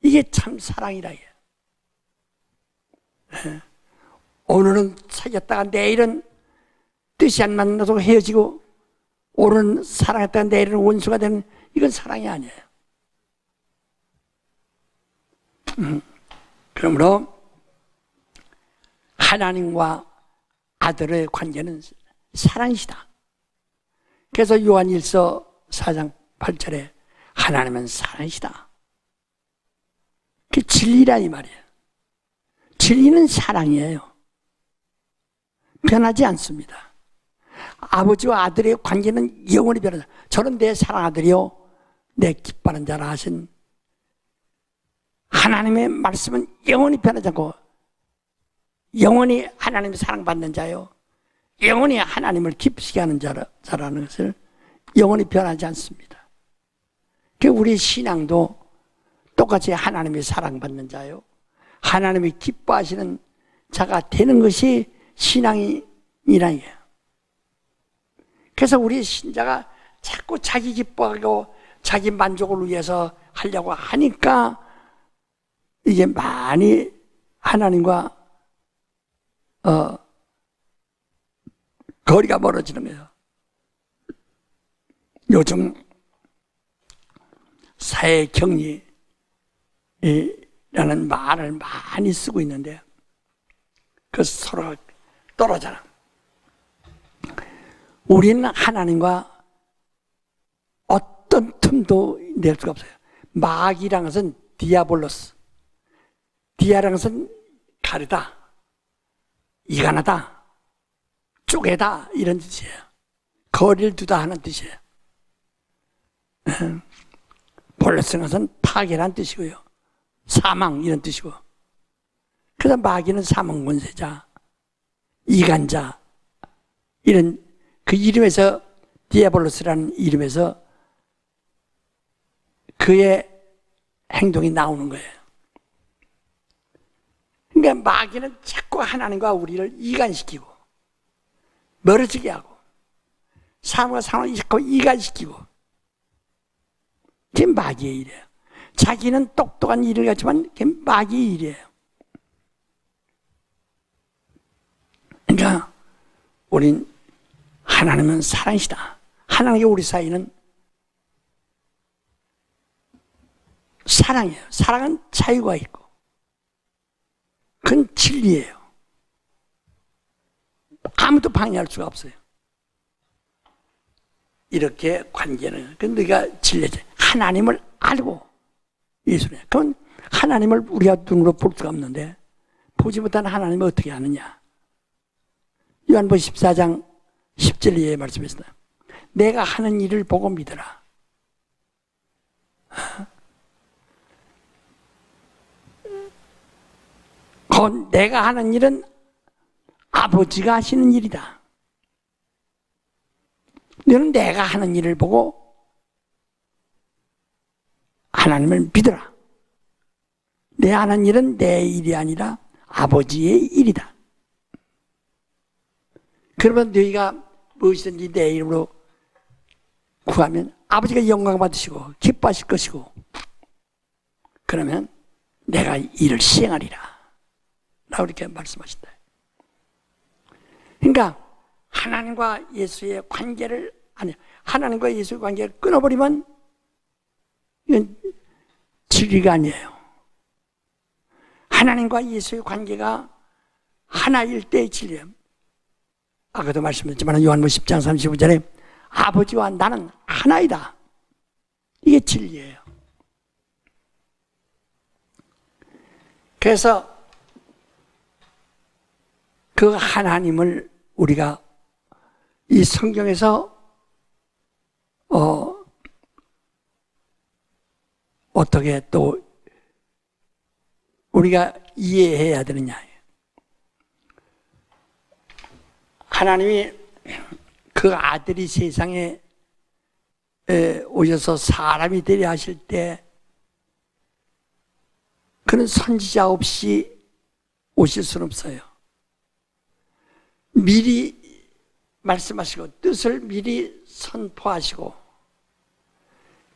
이게 참 사랑이라. 오늘은 사귀었다가 내일은 뜻이 안 맞는다고 헤어지고 오늘은 사랑했다가 내일은 원수가 되는 이건 사랑이 아니에요. 그러므로 하나님과 아들의 관계는 사랑이시다. 그래서 요한일서 4장 8절에 하나님은 사랑이시다. 그게 진리라 이 말이에요. 진리는 사랑이에요. 변하지 않습니다. 아버지와 아들의 관계는 영원히 변하지 않습니다. 저는 내 사랑 아들이요 내 기뻐하는 자라 하신 하나님의 말씀은 영원히 변하지 않고 영원히 하나님의 사랑받는 자요, 영원히 하나님을 기쁘시게 하는 자라는 것을 영원히 변하지 않습니다. 그 우리 신앙도 똑같이 하나님의 사랑받는 자요, 하나님이 기뻐하시는 자가 되는 것이 신앙이라는 거예요. 그래서 우리 신자가 자꾸 자기 기뻐하고 자기 만족을 위해서 하려고 하니까 이게 많이 하나님과 거리가 멀어지는 거예요. 요즘 사회격리라는 말을 많이 쓰고 있는데 그 서로가 떨어져라. 우리는 하나님과 어떤 틈도 낼 수가 없어요. 마귀라는 것은 디아볼로스, 디아라는 것은 가르다, 이간하다, 쪼개다 이런 뜻이에요. 거리를 두다 하는 뜻이에요. 볼로스는 것은 파괴란 뜻이고요, 사망 이런 뜻이고, 그래서 마귀는 사망 권세자, 이간자 이런 그 이름에서, 디아볼로스라는 이름에서 그의 행동이 나오는 거예요. 그러니까 마귀는 자꾸 하나님과 우리를 이간시키고 멀어지게 하고 사람과 사람을 자꾸 이간시키고, 그게 마귀의 일이에요. 자기는 똑똑한 일을 갖지만 그게 마귀의 일이에요. 그러니까 우린 하나님은 사랑이시다. 하나님과 우리 사이는 사랑이에요. 사랑은 자유가 있고 그건 진리예요. 아무도 방해할 수가 없어요. 이렇게 관계는, 그 네가 진리지. 하나님을 알고 예수님. 그건 하나님을 우리가 눈으로 볼 수가 없는데 보지 못한 하나님을 어떻게 아느냐. 요한복음 14장 10절에 말씀했습니다. 내가 하는 일을 보고 믿어라. 내가 하는 일은 아버지가 하시는 일이다. 너는 내가 하는 일을 보고 하나님을 믿어라. 내 하는 일은 내 일이 아니라 아버지의 일이다. 그러면 너희가 무엇이든지 내 이름으로 구하면 아버지가 영광 받으시고 기뻐하실 것이고, 그러면 내가 일을 시행하리라 라고 이렇게 말씀하신다. 그러니까 하나님과 예수의 관계를, 아니, 하나님과 예수의 관계를 끊어버리면 이건 진리가 아니에요. 하나님과 예수의 관계가 하나일 때의 진리예요. 아까도 말씀드렸지만 요한복음 10장 35절에 아버지와 나는 하나이다. 이게 진리예요. 그래서 그 하나님을 우리가 이 성경에서 어떻게 또 우리가 이해해야 되느냐. 하나님이 그 아들이 세상에 오셔서 사람이 되려 하실 때 그는 선지자 없이 오실 수는 없어요. 미리 말씀하시고 뜻을 미리 선포하시고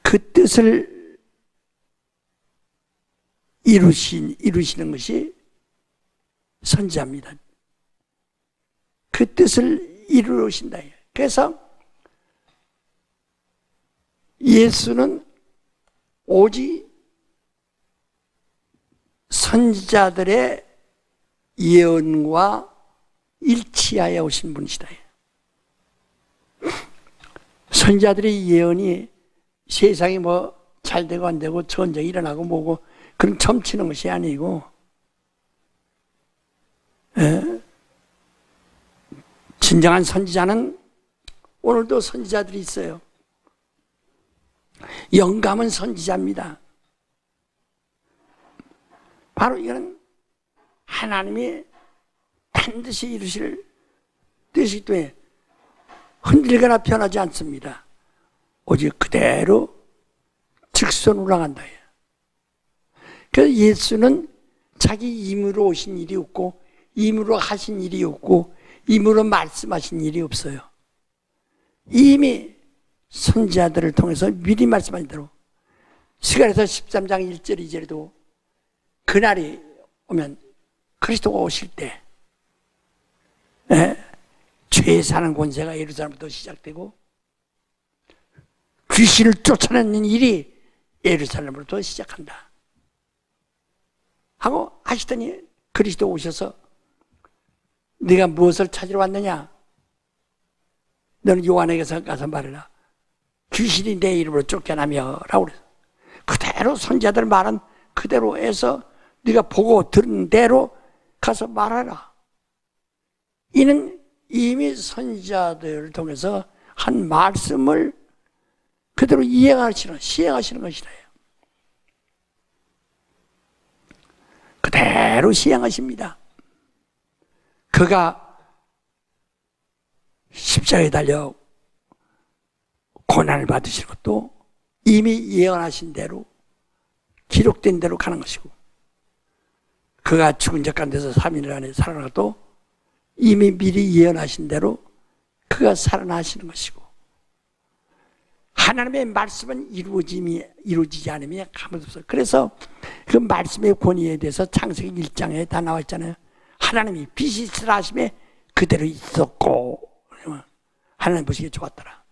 그 뜻을 이루시는 것이 선지자입니다. 그 뜻을 이루신다. 그래서 예수는 오직 선지자들의 예언과 일치하여 오신 분이시다. 선지자들의 예언이 세상이 뭐 잘 되고 안 되고 전쟁이 일어나고 뭐고 그런 점치는 것이 아니고, 진정한 선지자는 오늘도 선지자들이 있어요. 영감은 선지자입니다. 바로 이거는 하나님이 반드시 이루실 뜻이기 때문에 흔들거나 변하지 않습니다. 오직 그대로 직선 올라간다. 그래서 예수는 자기 임으로 오신 일이 없고, 임으로 하신 일이 없고, 임으로 말씀하신 일이 없어요. 이미 선지자들을 통해서 미리 말씀하신 대로 스가랴서 13장 1절 2절에도 그날이 오면 그리스도가 오실 때 죄 사는 권세가 예루살렘부터 시작되고 귀신을 쫓아내는 일이 예루살렘으로부터 시작한다 하고 하시더니 그리스도 오셔서 네가 무엇을 찾으러 왔느냐? 너는 요한에게서 가서 말해라. 귀신이 내 이름으로 쫓겨나며 라고 그랬어. 그대로 선지자들 말은 그대로 해서 네가 보고 들은 대로 가서 말하라. 이는 이미 선지자들을 통해서 한 말씀을 그대로 이해하시는, 시행하시는 것이다. 그대로 시행하십니다. 그가 십자가에 달려 고난을 받으신 것도 이미 예언하신 대로 기록된 대로 가는 것이고, 그가 죽은 자 가운데서 3일 안에 살아난 것도 이미 미리 예언하신 대로 그가 살아나시는 것이고, 하나님의 말씀은 이루어지지 않으면 가만히 없어요. 그래서 그 말씀의 권위에 대해서 창세기 1장에 다 나와 있잖아요. 하나님이 빛이 있으라 하심에 그대로 있었고, 하나님 보시기에 좋았더라.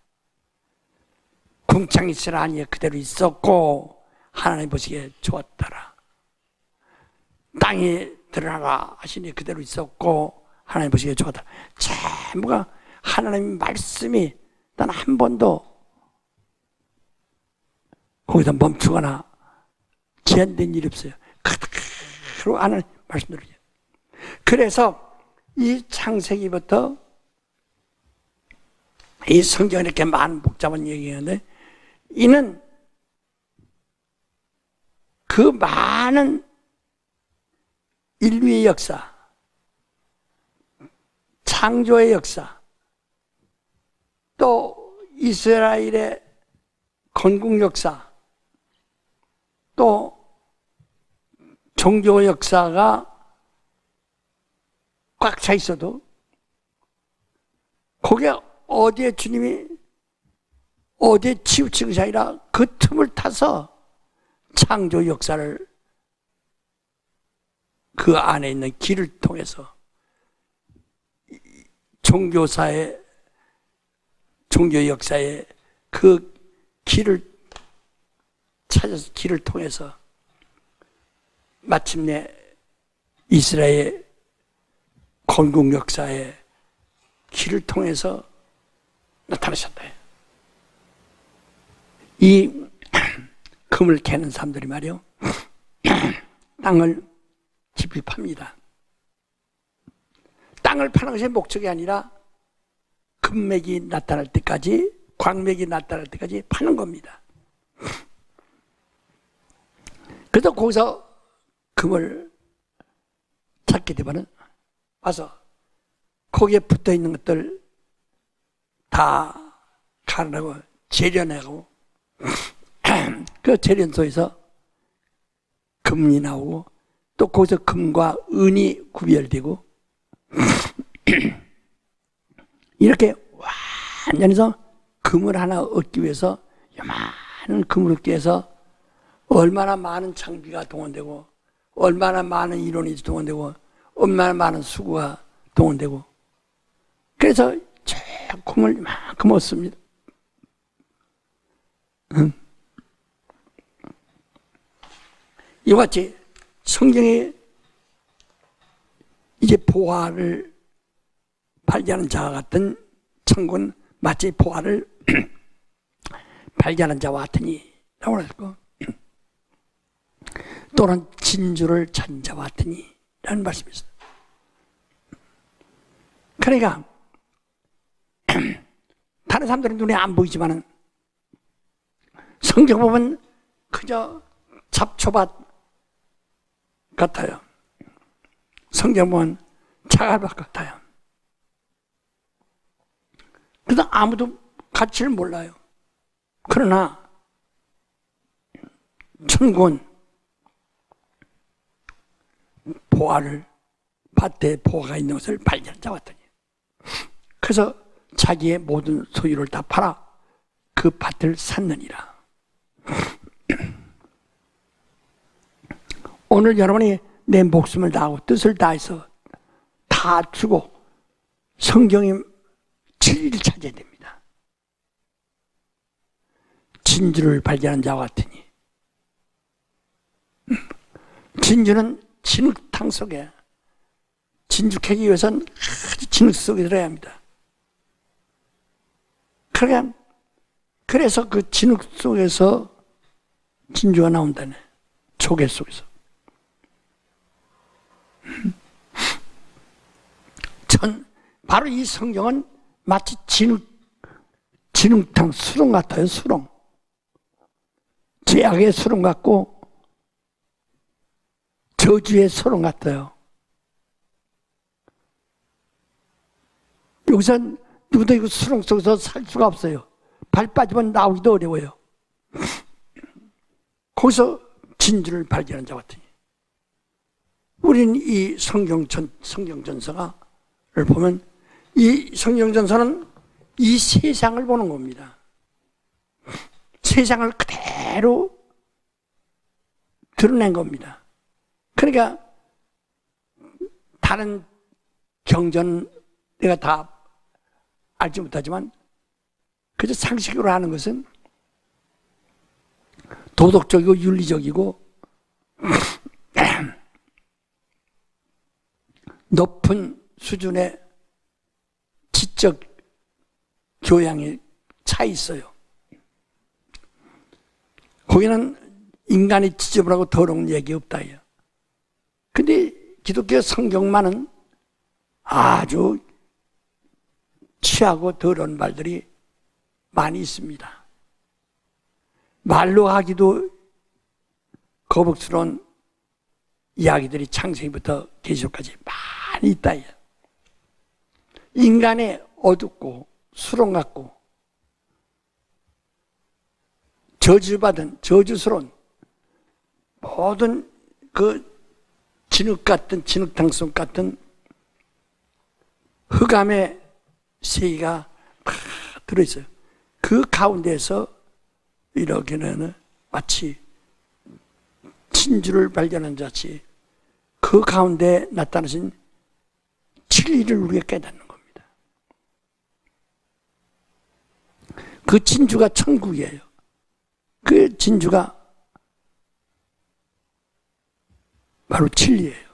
궁창이 있으라 하니 그대로 있었고, 하나님 보시기에 좋았더라. 땅에 드러나라 하시니 그대로 있었고, 하나님 보시기에 좋았더라. 전부가 하나님의 말씀이 단 한 번도 거기서 멈추거나 제한된 일이 없어요. 그대로 하나님 말씀대로. 그래서 이 창세기부터 이 성경에 이렇게 많은 복잡한 얘기였는데, 이는 그 많은 인류의 역사, 창조의 역사, 또 이스라엘의 건국 역사, 또 종교 역사가 꽉 차 있어도 거기에 어디에 주님이 어디에 치우친 것이 아니라 그 틈을 타서 창조 역사를 그 안에 있는 길을 통해서 종교 역사의 그 길을 찾아서 길을 통해서 마침내 이스라엘 건국 역사의 길을 통해서 나타나셨다. 이 금을 캐는 사람들이 말이요, 땅을 깊이 팝니다. 땅을 파는 것이 목적이 아니라 금맥이 나타날 때까지, 광맥이 나타날 때까지 파는 겁니다. 그래서 거기서 금을 찾게 되면 와서 거기에 붙어 있는 것들 다 가르고 재련하고 그 재련소에서 금이 나오고, 또 거기서 금과 은이 구별되고 이렇게 완전해서 금을 하나 얻기 위해서, 많은 금을 얻기 위해서 얼마나 많은 장비가 동원되고, 얼마나 많은 인원이 동원되고, 얼마나 많은 수고가 동원되고, 그래서 저 금을 이만큼 얻습니다. 이와 같이 성경에 이제 보화를 발견하는 자와 같은 천군, 마치 보화를 발견한 자와 같으니 라고 했고, 또는 진주를 찾은 자와 같으니 라는 말씀이 있어요. 그러니까 다른 사람들은 눈에 안 보이지만은 성경 보면 그저 잡초밭 같아요. 성경 보면 자갈밭 같아요. 그래서 아무도 가치를 몰라요. 그러나 천군 보화를, 밭에 보화가 있는 것을 발견하자왔더니, 그래서 자기의 모든 소유를 다 팔아 그 밭을 샀느니라. 오늘 여러분이 내 목숨을 다하고 뜻을 다해서 다 주고 성경이 진리를 찾아야 됩니다. 진주를 발견한 자와 같으니, 진주는 진흙탕 속에, 진주 캐기 위해서는 아주 진흙 속에 들어야 합니다. 그래서 그 진흙 속에서 진주가 나온다네. 조개 속에서. 바로 이 성경은 마치 진흙탕 수렁 같아요. 수렁. 죄악의 수렁 같고 저주의 수렁 같아요. 여기서 누구도 이 수렁 속에서 살 수가 없어요. 발 빠지면 나오기도 어려워요. 거기서 진주를 발견한 자 같으니, 우리는 이 성경전서를 보면, 이 성경전서는 이 세상을 보는 겁니다. 세상을 그대로 드러낸 겁니다. 그러니까 다른 경전 내가 다 알지 못하지만 그저 상식으로 하는 것은 도덕적이고 윤리적이고 높은 수준의 지적 교양이 차 있어요. 거기는 인간이 지저분하고 더러운 얘기 없다. 근데 기독교 성경만은 아주 취하고 더러운 말들이 많이 있습니다. 말로 하기도 거북스러운 이야기들이 창세기부터 계시록까지 많이 있다. 인간의 어둡고 수렁 같고 저주받은 저주스러운 모든 그 진흙 같은, 진흙탕 속 같은 흑암의 세계가 다 들어있어요. 그 가운데서 이렇게는 마치 진주를 발견한 자치 그 가운데 나타나신 진리를 우리가 깨닫는 겁니다. 그 진주가 천국이에요. 그 진주가 바로 진리예요.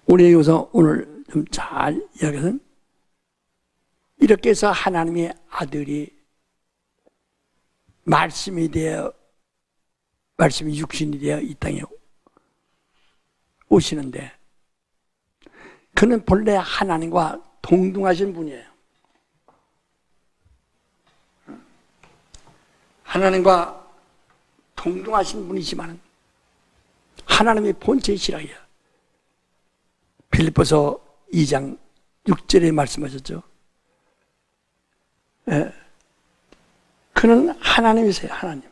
우리 여기서 오늘 좀 잘 이야기하는, 이렇게 해서 하나님의 아들이 말씀이 육신이 되어 이 땅에 오시는데, 그는 본래 하나님과 동등하신 분이에요. 하나님과 동등하신 분이지만 하나님의 본체이시라요. 빌립보서 2장 6절에 말씀하셨죠. 그는 하나님이세요. 하나님.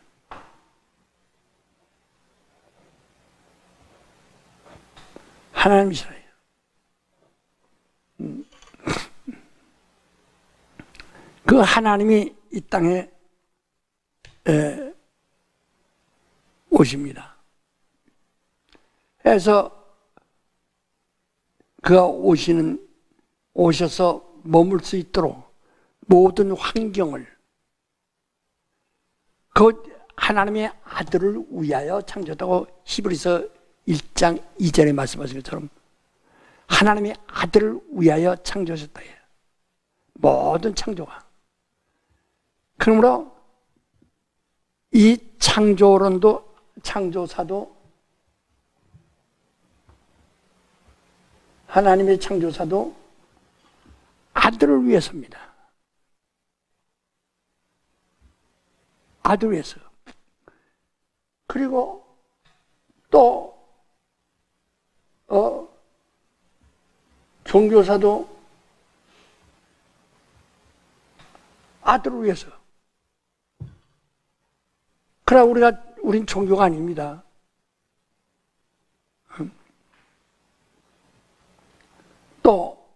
하나님이시라요. 그 하나님이 이 땅에 오십니다. 그래서 그가 오셔서 머물 수 있도록 모든 환경을 그 하나님의 아들을 위하여 창조했다고 히브리서 1장 2절에 말씀하신 것처럼 하나님의 아들을 위하여 창조하셨다. 모든 창조가. 그러므로 이 창조론도, 창조사도, 하나님의 창조사도 아들을 위해서입니다. 아들을 위해서. 그리고 또 종교사도 아들을 위해서. 그러나 우린 종교가 아닙니다. 또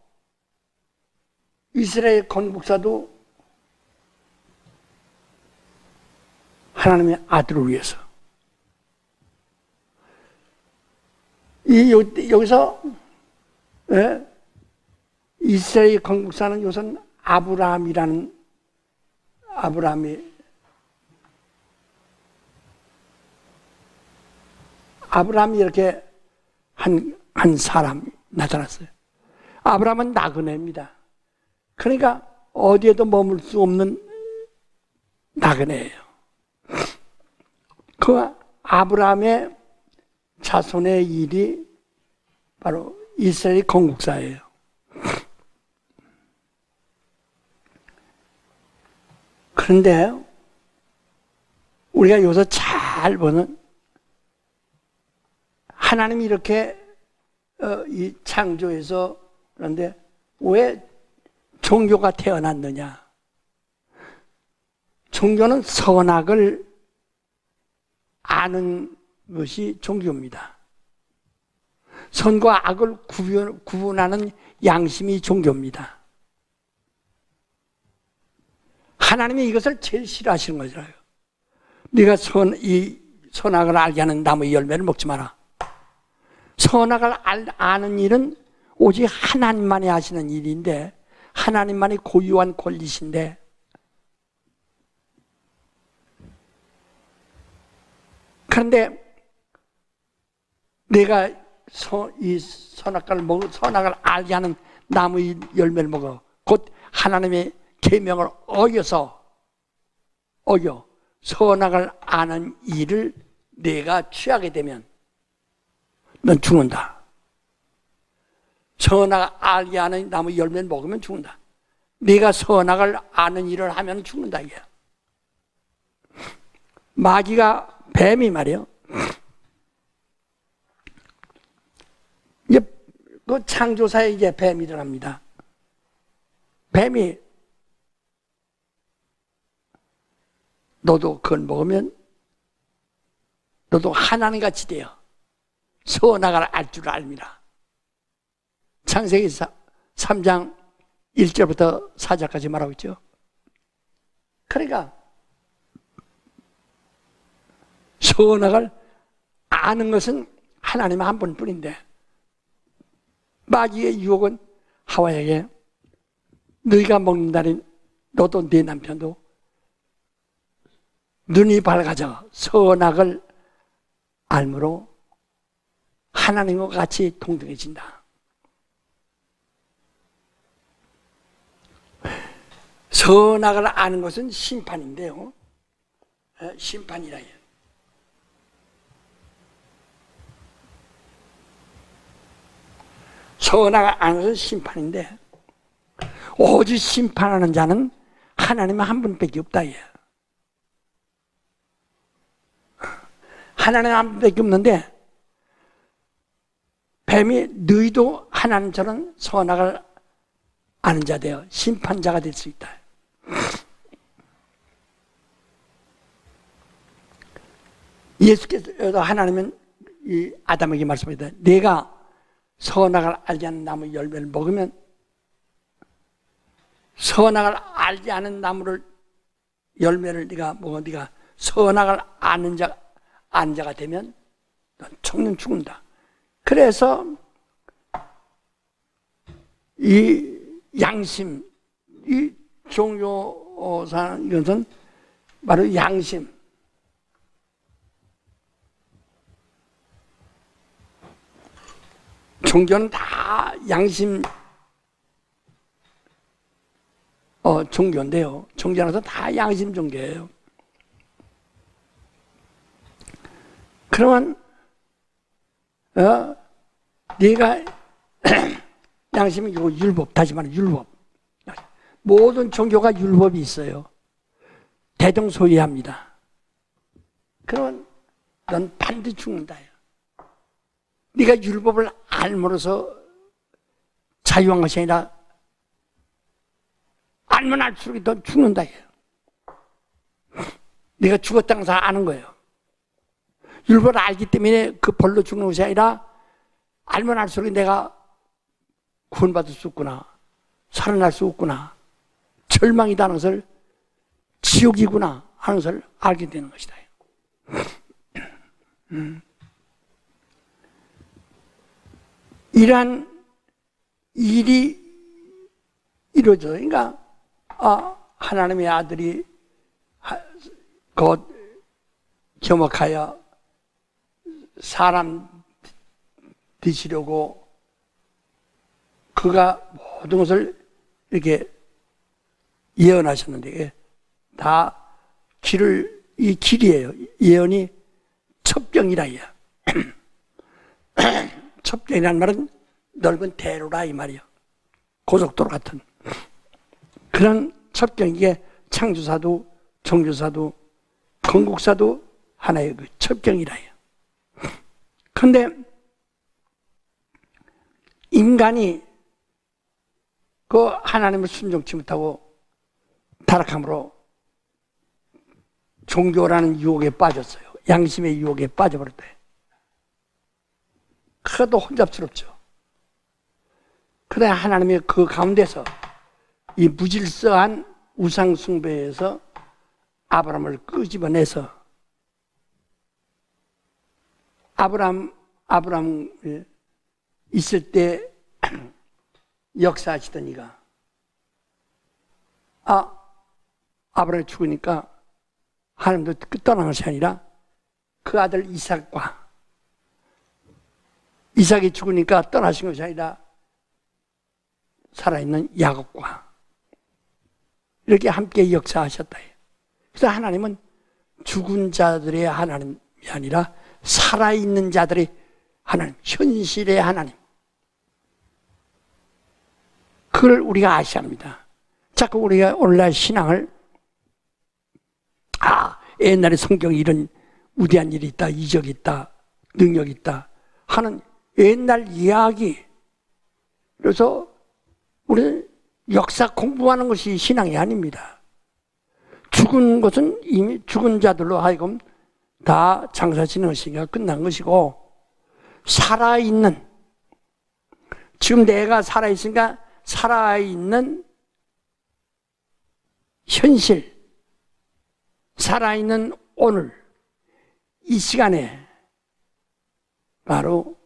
이스라엘 건국사도 하나님의 아들을 위해서. 여기서 이스라엘 건국사는 요선 아브라함이 이렇게 한 사람이 나타났어요. 아브라함은 나그네입니다. 그러니까 어디에도 머물 수 없는 나그네예요. 그 아브라함의 자손의 일이 바로 이스라엘 건국사예요. 그런데 우리가 여기서 잘 보는 하나님이 이렇게 이 창조에서 그런데 왜 종교가 태어났느냐? 종교는 선악을 아는 것이 종교입니다. 선과 악을 구분하는 양심이 종교입니다. 하나님이 이것을 제일 싫어하시는 거잖아요. 네가 선악을 알게 하는 나무의 열매를 먹지 마라. 선악을 아는 일은 오직 하나님만이 하시는 일인데, 하나님만이 고유한 권리신데, 그런데 내가 선악을 알게 하는 나무의 열매를 먹어. 곧 하나님의 계명을 어겨 선악을 아는 일을 내가 취하게 되면 넌 죽는다. 선악을 알게 하는 나무 열매를 먹으면 죽는다. 네가 선악을 아는 일을 하면 죽는다 이게. 마귀가 뱀이 말이에요. 이게 그 창조사에 이제 뱀이 들어갑니다. 뱀이 너도 그걸 먹으면 너도 하나님같이 돼요. 선악을 알 줄 알미라. 창세기 3장 1절부터 4절까지 말하고 있죠. 그러니까 선악을 아는 것은 하나님 한 분뿐인데, 마귀의 유혹은 하와에게 너희가 먹는 날인 너도 네 남편도 눈이 밝아져 선악을 알므로 하나님과 같이 동등해진다. 선악을 아는 것은 심판인데요. 심판이라 해요. 선악을 아는 것은 심판인데, 오직 심판하는 자는 하나님 한 분밖에 없다. 하나님 한 분밖에 없는데, 뱀이 너희도 하나님처럼 선악을 아는 자 되어 심판자가 될 수 있다. 예수께서 하나님은 이 아담에게 말씀합니다. 내가 선악을 알지 않는 나무 열매를 먹으면, 선악을 알지 않은 나무를 열매를 네가 먹어 네가 선악을 아는 자가 되면 넌 청년 죽는다. 그래서 이 양심, 이 종교사 이것은 바로 양심. 종교는 다 양심 종교인데요. 종교라서 다 양심 종교예요. 그러면 네가 양심이 이거 율법, 다시 말해 율법. 모든 종교가 율법이 있어요. 대동소이합니다. 그러면 넌 반드시 죽는다. 네가 율법을 알므로서 자유한 것이 아니라 알면 알수록 넌 죽는다. 네가 죽었다는 것을 아는 거예요. 율법을 알기 때문에 그 벌로 죽는 것이 아니라 알면 알수록 내가 구원받을 수 없구나, 살아날 수 없구나, 절망이다는 것을, 지옥이구나 하는 것을 알게 되는 것이다. 이러한 일이 이루어져. 그러니까 하나님의 아들이 곧 겸허하여 사람 되시려고 그가 모든 것을 이렇게 예언하셨는데 다 이 길이에요. 예언이 첩경이라 해요. 첩경이라는 말은 넓은 대로라 이 말이요. 고속도로 같은 그런 첩경이게 창조사도 정조사도 건국사도 하나의 그 첩경이라 해요. 그런데 인간이 그 하나님을 순종치 못하고 타락함으로 종교라는 유혹에 빠졌어요. 양심의 유혹에 빠져버렸대. 그것도 혼잡스럽죠. 그러나 하나님의 그 가운데서 이 무질서한 우상 숭배에서 아브라함을 끄집어내서 아브라함 있을 때 역사하시던 이가 아브라함이 죽으니까 하나님도 떠난 것이 아니라 그 아들 이삭이 죽으니까 떠나신 것이 아니라 살아있는 야곱과 이렇게 함께 역사하셨다. 그래서 하나님은 죽은 자들의 하나님이 아니라 살아있는 자들의 하나님, 현실의 하나님. 그걸 우리가 아셔야 합니다. 자꾸 우리가 오늘날 신앙을 옛날에 성경에 이런 위대한 일이 있다, 이적이 있다, 능력이 있다 하는 옛날 이야기. 그래서 우리는 역사 공부하는 것이 신앙이 아닙니다. 죽은 것은 이미 죽은 자들로 하여금 다 장사 지는 시기가 끝난 것이고, 살아있는, 지금 내가 살아있으니까 살아있는 현실, 살아있는 오늘, 이 시간에 바로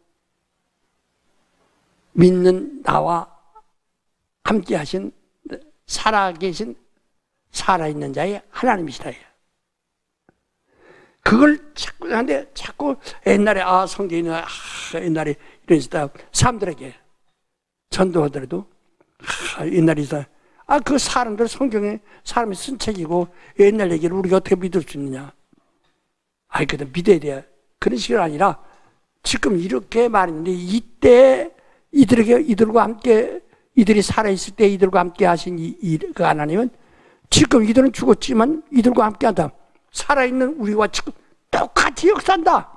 믿는 나와 함께 하신, 살아계신, 살아있는 자의 하나님이시다. 그걸 자꾸 하는데, 자꾸 옛날에, 성경이 옛날에 이런 있다. 사람들에게 전도하더라도, 옛날에 있다. 그 사람들 성경에 사람이 쓴 책이고, 옛날 얘기를 우리가 어떻게 믿을 수 있느냐. 그래도 믿어야 돼. 그런 식이 아니라, 지금 이렇게 말했는데, 이때 이들과 함께, 이들이 살아있을 때 이들과 함께 하신 그 하나님은 지금 이들은 죽었지만 이들과 함께 한다. 살아있는 우리와 지금 똑같이 역사한다.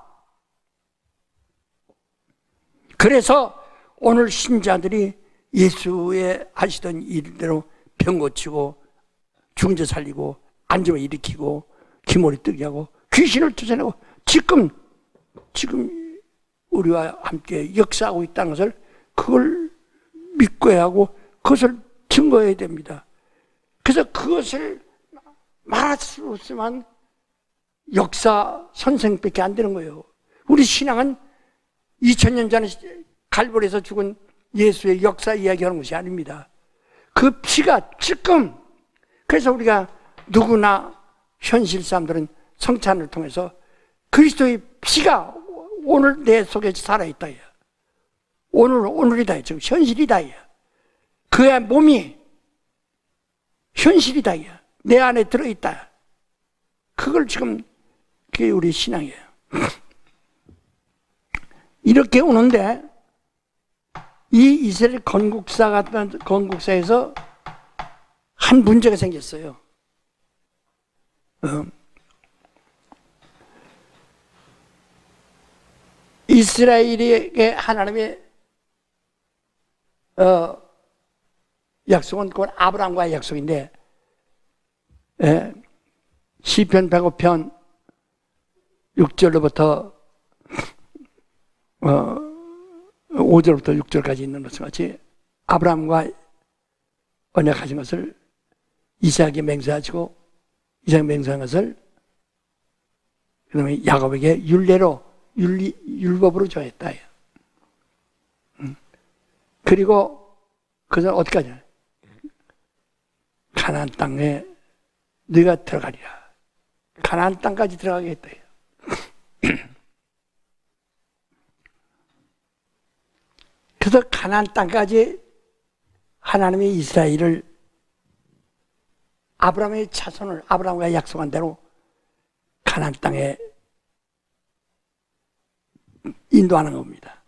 그래서 오늘 신자들이 예수의 하시던 일대로 병 고치고 죽은 자 살리고 안정을 일으키고 기머리 뜨게 하고 귀신을 쫓아내고 지금 우리와 함께 역사하고 있다는 것을 그걸 믿고야 하고 그것을 증거해야 됩니다. 그래서 그것을 말할 수 없지만 역사 선생밖에 안 되는 거예요. 우리 신앙은 2000년 전에 갈보리에서 죽은 예수의 역사 이야기하는 것이 아닙니다. 그 피가 지금, 그래서 우리가 누구나 현실 사람들은 성찬을 통해서 그리스도의 피가 오늘 내 속에 살아있다. 오늘이다. 지금 현실이다. 그의 몸이 현실이다. 내 안에 들어있다. 그걸 지금 그게 우리 신앙이에요. 이렇게 오는데 이 이스라엘 건국사에서 한 문제가 생겼어요. 이스라엘에게 하나님의 약속은 그건 아브라함과의 약속인데, 시편 105편 6절로부터 5절부터 6절까지 있는 것과 같이 아브라함과 언약하신 것을 이삭에게 맹세하시고, 이삭 맹세한 것을 그 다음에 야곱에게 율법으로 정했다. 그리고 그것은 어디까지? 가나안 땅에 네가 들어가리라. 가나안 땅까지 들어가게 했다. 그래서 가나안 땅까지 하나님이 이스라엘을 아브라함의 자손을 아브라함과 약속한 대로 가나안 땅에 인도하는 겁니다.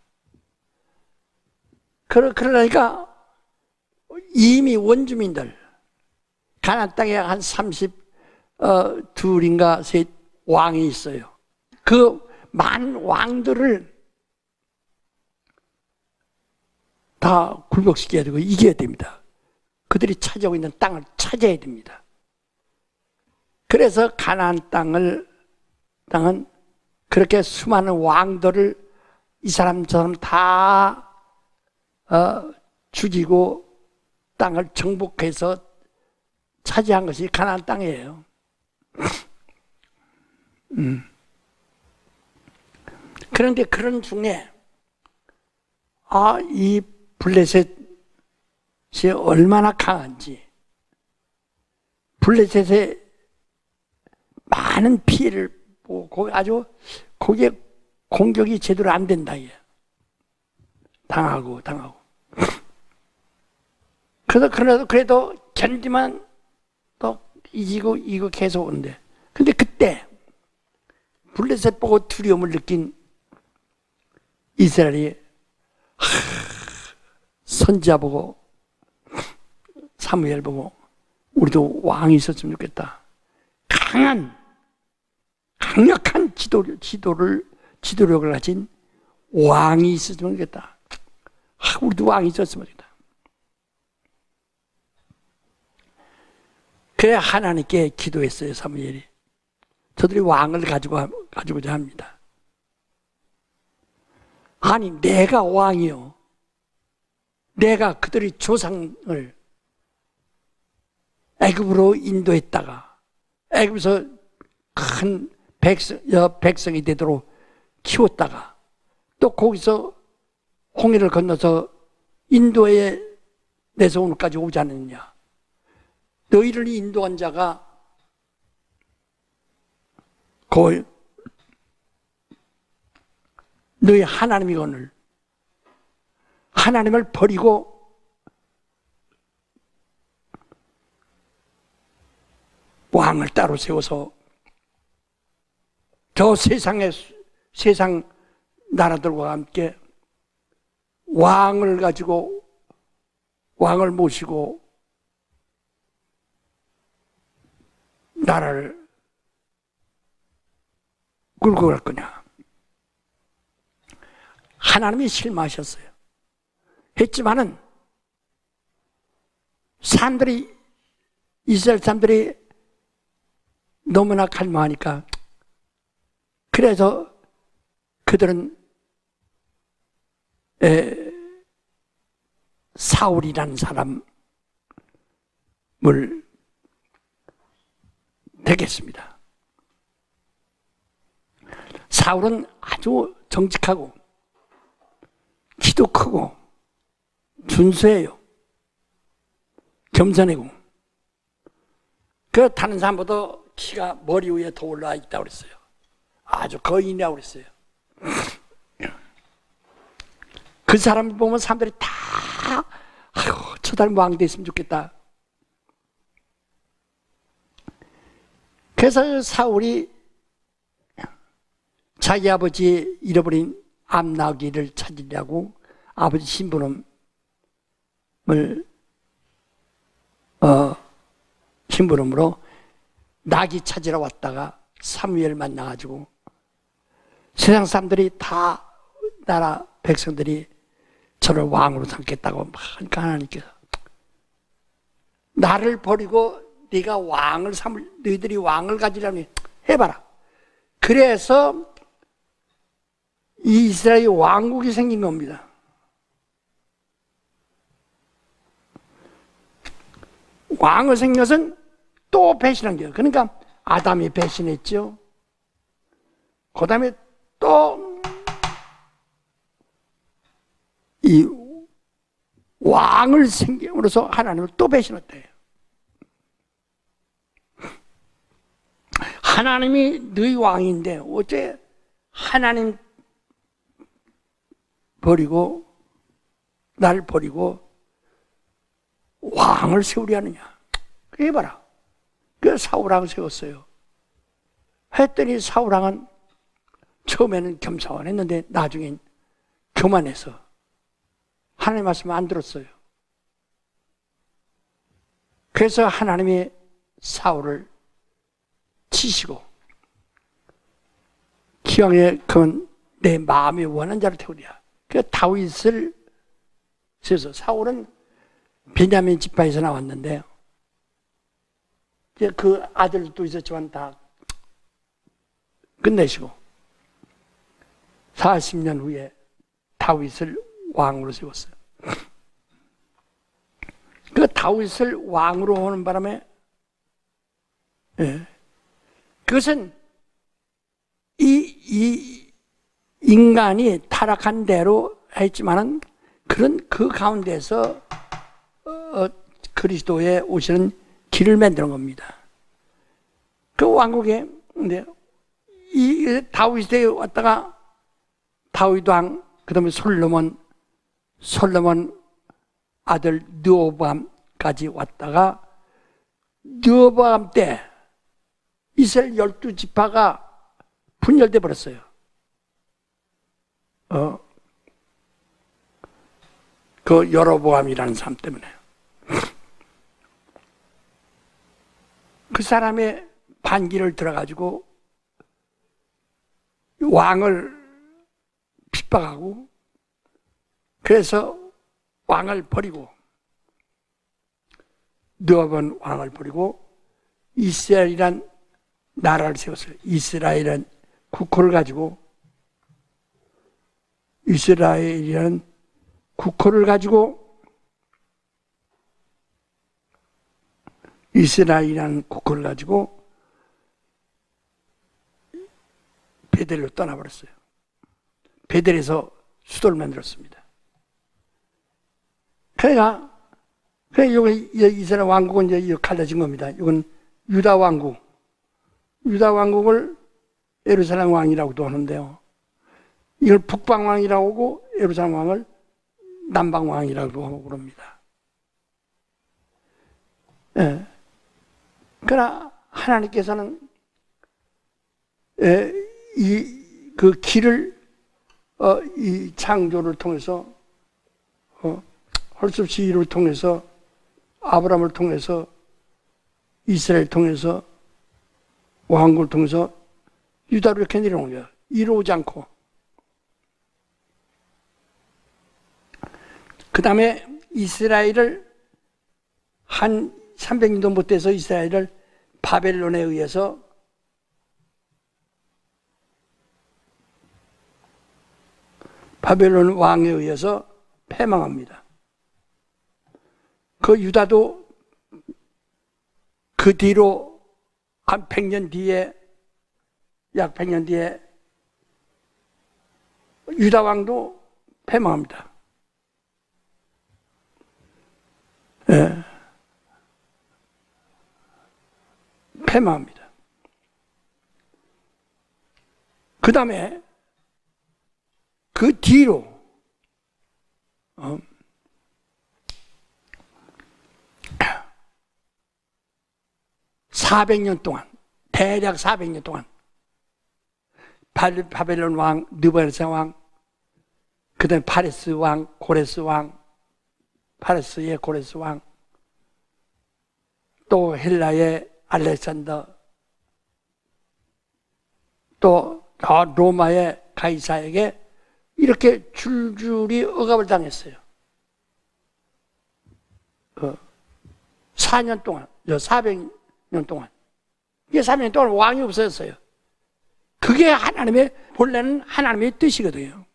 그러니까 이미 원주민들 가나안 땅에 한 32인가 셋 왕이 있어요. 그 많은 왕들을 다 굴복시켜야 되고 이겨야 됩니다. 그들이 차지하고 있는 땅을 차지해야 됩니다. 그래서 가나안 땅은 그렇게 수많은 왕들을 이 사람처럼 다 죽이고 땅을 정복해서 차지한 것이 가나안 땅이에요. 그런데 그런 중에 이 블레셋이 얼마나 강한지, 블레셋의 많은 피해를 보고 아주 거기에 공격이 제대로 안 된다. 당하고. 그래도 견디만 또 이기고 계속 오는데. 근데 그때 블레셋 보고 두려움을 느낀 이스라엘이 선지자 보고 사무엘 보고 우리도 왕이 있었으면 좋겠다. 강력한 지도력을 가진 왕이 있었으면 좋겠다. 우리도 왕이 있었으면 좋겠다. 그래 하나님께 기도했어요, 사무엘이. 저들이 왕을 가지고자 합니다. 아니, 내가 왕이요. 내가 그들의 조상을 애굽으로 인도했다가 애굽에서 큰 백성이 되도록 키웠다가 또 거기서 홍해를 건너서 인도에 내서 오늘까지 오지 않느냐. 너희를 인도한 자가 너희 하나님이거늘 하나님을 버리고 왕을 따로 세워서 저 세상 나라들과 함께 왕을 모시고 나라를 끌고 갈 거냐. 하나님이 실망하셨어요. 했지만은 이스라엘 사람들이 너무나 갈망하니까 그래서 그들은 사울이라는 사람을 되겠습니다. 사울은 아주 정직하고 키도 크고 준수해요. 겸손하고. 다른 사람보다 키가 머리 위에 더 올라와 있다고 그랬어요. 아주 거인이라고 그랬어요. 그 사람을 보면 사람들이 다 저 사람 왕 됐으면 좋겠다. 그래서 사울이 자기 아버지 잃어버린 암나귀를 찾으려고 아버지 심부름을 심부름으로 나귀 찾으러 왔다가 사무엘 만나가지고 세상 사람들이 다 나라 백성들이 저를 왕으로 삼겠다고 막 하니까 하나님께서 나를 버리고 네가 왕을 삼을, 너희들이 왕을 가지려면 해봐라. 그래서 이 이스라엘 왕국이 생긴 겁니다. 왕을 생긴 것은 또 배신한 거예요. 그러니까 아담이 배신했죠. 그 다음에 또 이 왕을 생김으로써 하나님을 또 배신했대요. 하나님이 너희 왕인데 어째 하나님 버리고 나를 버리고 왕을 세우려 하느냐. 해봐라. 그 사울왕을 세웠어요. 했더니 사울왕은 처음에는 겸사원했는데 나중엔 교만해서 하나님 말씀을 안 들었어요. 그래서 하나님이 사울을 치시고 기왕에 그건 내 마음에 원한 자를 태우랴. 그 다윗을 세워서 사울은 베냐민 지파에서 나왔는데요. 이제 그 아들도 있었지만 다 끝내시고 40년 후에 다윗을 왕으로 세웠어요. 그 다윗을 왕으로 오는 바람에 그것은 이 인간이 타락한 대로 했지만은 그런 그 가운데서 그리스도에 오시는 길을 만드는 겁니다. 그 왕국에 근데 이 다윗에 왔다가 다윗 왕, 그다음에 솔로몬 아들 르호보암까지 왔다가 르호보암 때 이스라엘 12지파가 분열돼 버렸어요. 그 여로보암이라는 사람 때문에. 그 사람의 반기를 들어가지고 왕을 핍박하고 그래서 왕을 버리고 르호보암 왕을 버리고 이스라엘이란 나라를 세웠어요. 이스라엘은 국호를 가지고 이스라엘이라는 국호를 가지고 베델로 떠나버렸어요. 베델에서 수도를 만들었습니다. 그러니까 여기 이스라엘 왕국은 이제 갈라진 겁니다. 이건 유다 왕국. 유다 왕국을 예루살렘 왕이라고도 하는데요. 이걸 북방 왕이라고 하고 예루살렘 왕을 남방 왕이라고 하고 그럽니다. 예. 그러나 하나님께서는 그 길을 이 창조를 통해서 헐섭시를 통해서 아브라함을 통해서 이스라엘을 통해서 왕국을 통해서 유다로 이렇게 내려온 거예요. 이루어오지 않고. 그 다음에 이스라엘을 한 300년도 못 돼서 이스라엘을 바벨론에 의해서 바벨론 왕에 의해서 패망합니다. 그 유다도 그 뒤로 한 100년 뒤에 약 100년 뒤에 유다 왕도 패망합니다. 예. 패망합니다. 그 다음에 그 뒤로 400년 동안, 대략 400년 동안 바벨론 왕, 느부갓네살 왕, 그 다음에 파레스 왕, 고레스 왕, 파레스의 고레스 왕, 또 헬라의 알렉산더, 또 로마의 가이사에게 이렇게 줄줄이 억압을 당했어요. 4년 동안, 400년 동안. 이게 400년 동안 왕이 없어졌어요. 그게 하나님의, 본래는 하나님의 뜻이거든요.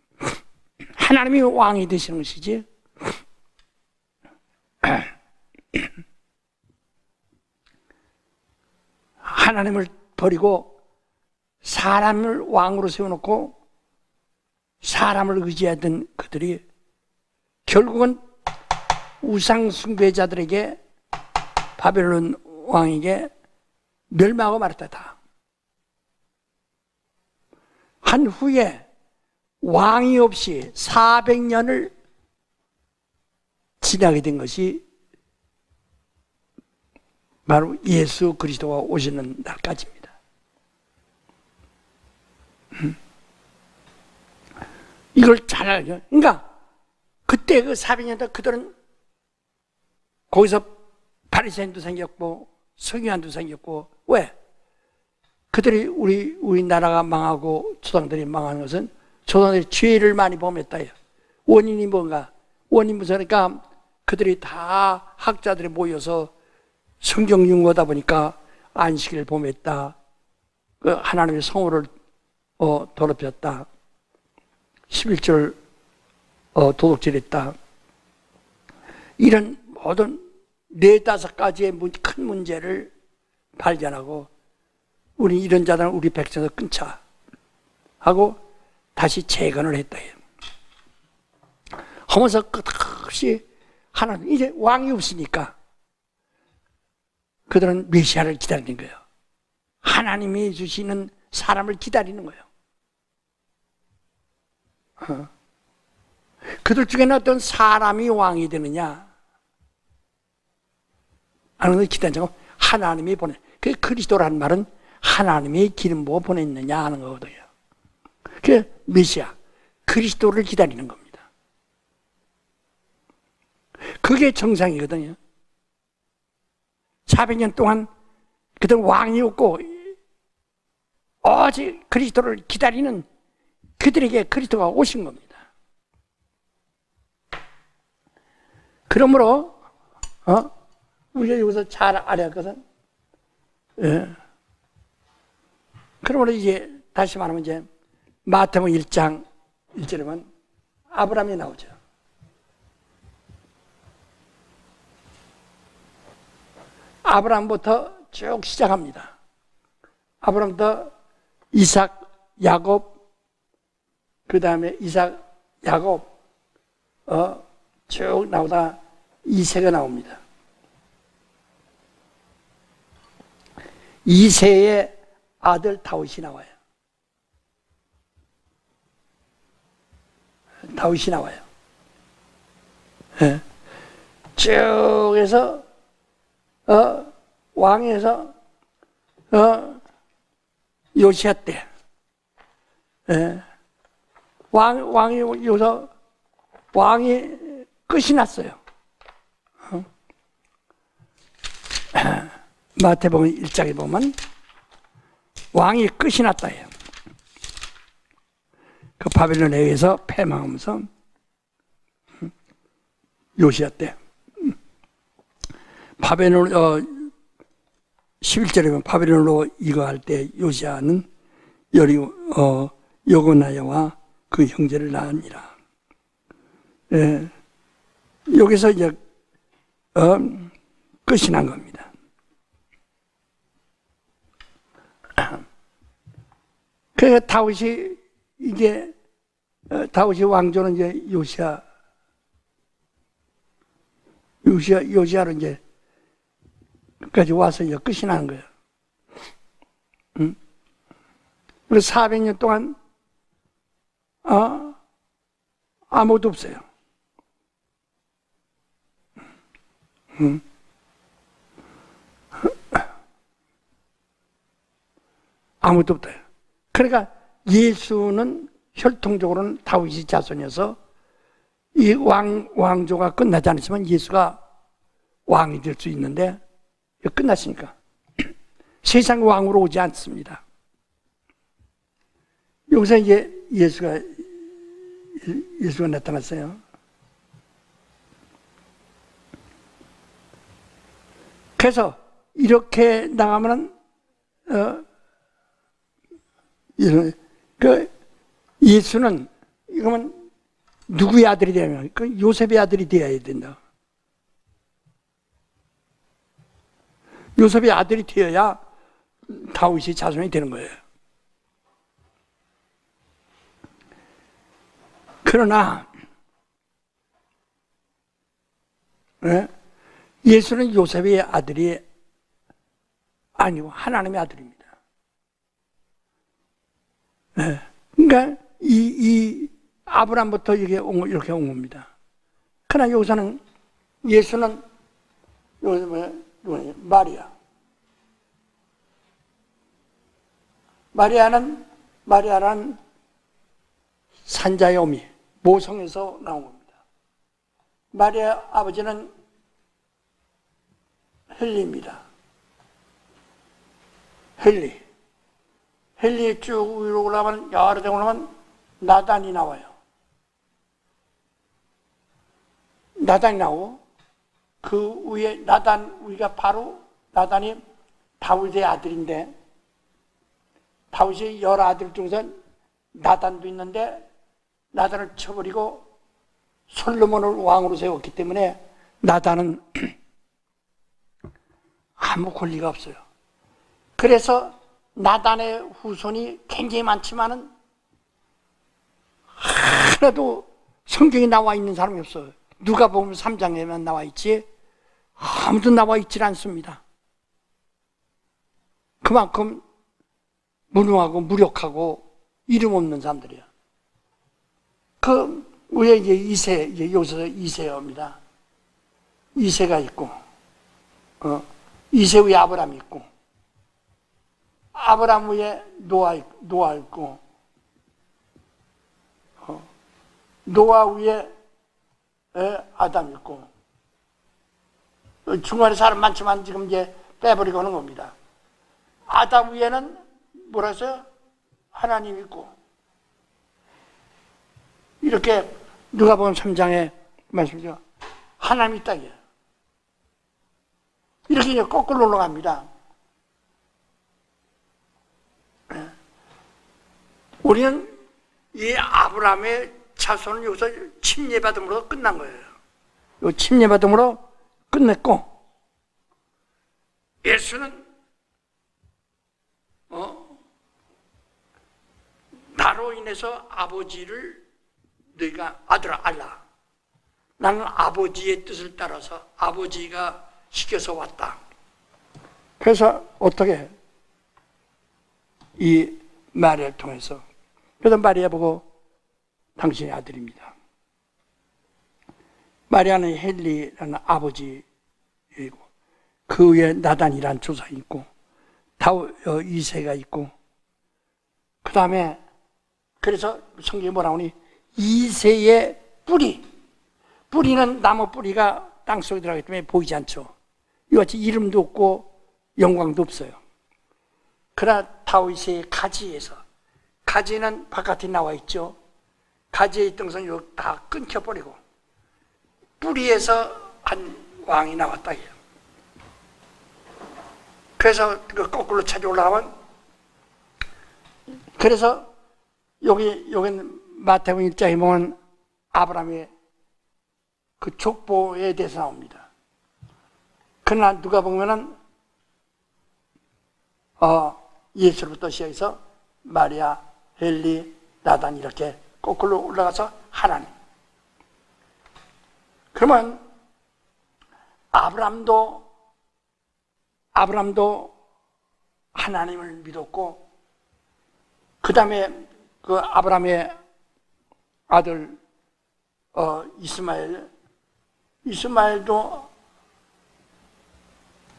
하나님이 왕이 되시는 것이지. 하나님을 버리고 사람을 왕으로 세워놓고 사람을 의지하던 그들이 결국은 우상 숭배자들에게, 바벨론 왕에게 멸망하고 말았다. 다. 한 후에 왕이 없이 400년을 지나게 된 것이 바로 예수 그리스도가 오시는 날까지입니다. 이걸 잘 알죠. 그러니까 그때 그 400년 동안 그들은 거기서 바리새인도 생겼고 서기관도 생겼고, 왜? 그들이 우리 나라가 망하고 조상들이 망하는 것은 조상들이 죄를 많이 범했다요. 원인이 뭔가? 원인 무슨, 그러니까 그들이 다 학자들이 모여서 성경 연구하다 보니까 안식일을 범했다. 그 하나님의 성호를 더럽혔다. 11절 도둑질했다. 이런 모든 4-5가지의 큰 문제를 발견하고, 우리 이런 자들은 우리 백성에서 끊자 하고 다시 재건을 했다. 하면서 끝없이 하나님, 이제 왕이 없으니까 그들은 메시아를 기다리는 거예요. 하나님이 주시는 사람을 기다리는 거예요. 그들 중에는 어떤 사람이 왕이 되느냐 하는 걸 기다리고, 하나님이 보내. 그 그리스도라는 말은 하나님이 기름 부어 보냈느냐 하는 거거든요. 그 메시아, 그리스도를 기다리는 겁니다. 그게 정상이거든요. 400년 동안 그들 왕이 없고 오직 그리스도를 기다리는 그들에게 그리스도가 오신 겁니다. 그러므로 우리가 여기서 잘 알아야 할 것은, 그러므로 이제 다시 말하면 이제 마태복음 1장 1절에 보면 아브라함이 나오죠. 아브라함부터 쭉 시작합니다. 아브라함부터 이삭, 야곱, 그 다음에 이삭, 야곱, 쭉 나오다 이세가 나옵니다. 이세의 아들 다윗이 나와요. 다윗이 나와요. 네. 쭉 해서 왕에서 요시야 때, 왕이 여기서 왕이 끝이 났어요. 마태복음 1장에 보면 왕이 끝이 났다 해요. 그 바벨론에 의해서 패망하면서 요시야 때 바벨론 11절에 보면 바벨론으로 이거할 때 요시야는 여고나야와 그 형제를 낳으니라. 여기서 이제 끝이 난 겁니다. 그래서 다윗이 이제 다윗이 왕조는 이제 요시야로 이제 끝까지 와서 이제 끝이 나는 거예요. 그래서 400년 동안 아무것도 없어요. 아무것도 없다. 그러니까 예수는 혈통적으로는 다윗이 자손이어서 이 왕조가 끝나지 않았지만 예수가 왕이 될 수 있는데 끝났으니까 세상 왕으로 오지 않습니다. 여기서 이제 예수가 예수가 나타났어요. 그래서 이렇게 나가면은 그 예수는 이거면 누구의 아들이 되면 그 요셉의 아들이 되어야 된다. 요셉의 아들이 되어야 다윗의 자손이 되는 거예요. 그러나 예수는 요셉의 아들이 아니고 하나님의 아들입니다. 그러니까 이 아브라함부터 이렇게 온 겁니다. 그러나 여기서는 예수는 여기서 뭐야? 마리아는 산자의 어미, 모성에서 나온 겁니다. 마리아 아버지는 헬리입니다. 헬리 쭉 위로 올라가면 여러 대 올라가면 나단이 나와요. 나단이 나오고 그 위에 위가 바로 나단이 다윗의 아들인데 다윗의 여러 아들 중에서 나단도 있는데 나단을 쳐버리고 솔로몬을 왕으로 세웠기 때문에 나단은 아무 권리가 없어요. 그래서 나단의 후손이 굉장히 많지만은 하나도 성경에 나와 있는 사람이 없어요. 누가복음 3장에만 나와 있지 아무도 나와 있질 않습니다. 그만큼 무능하고 무력하고 이름 없는 사람들이에요. 그 위에 이제 여기서 이세입니다. 이세가 있고, 이세 위에 아브라함이 있고, 아브라함 위에 노아 있고, 노아 위에 아담 있고, 중간에 사람 많지만 지금 이제 빼버리고 하는 겁니다. 아담 위에는 뭐라 했어요? 하나님 있고, 이렇게 누가복음 3장에 말씀이죠. 하나님이 있다. 이렇게 이제 거꾸로 올라갑니다. 우리는 이 아브라함의 자손을 여기서 침례받음으로 끝난 거예요. 이 침례받음으로 끝냈고, 예수는 나로 인해서 아버지를 너희가 아들아 알라. 나는 아버지의 뜻을 따라서 아버지가 시켜서 왔다. 그래서 어떻게 이 마리아를 통해서 그래서 마리아 보고 당신의 아들입니다. 마리아는 헬리라는 아버지이고 그 위에 나단이라는 조상이 있고 이세가 있고 그 다음에 그래서 성경이 뭐라 하니 이세의 뿌리는 나무 뿌리가 땅속에 들어가기 때문에 보이지 않죠. 이같이 이름도 없고 영광도 없어요. 그러나 다윗의 가지는 바깥에 나와 있죠. 가지에 있던 것은 여기 다 끊겨버리고 뿌리에서 한 왕이 나왔다. 그래서 그 거꾸로 찾아 올라가면 그래서 여기는 마태복음 1장에 보면 아브라함의 그 족보에 대해서 나옵니다. 그러나 누가 보면은 예수로부터 시작해서 마리아, 헬리, 나단 이렇게 거꾸로 올라가서 하나님. 그러면 아브라함도 하나님을 믿었고 그 다음에 그 아브라함의 아들 이스마엘도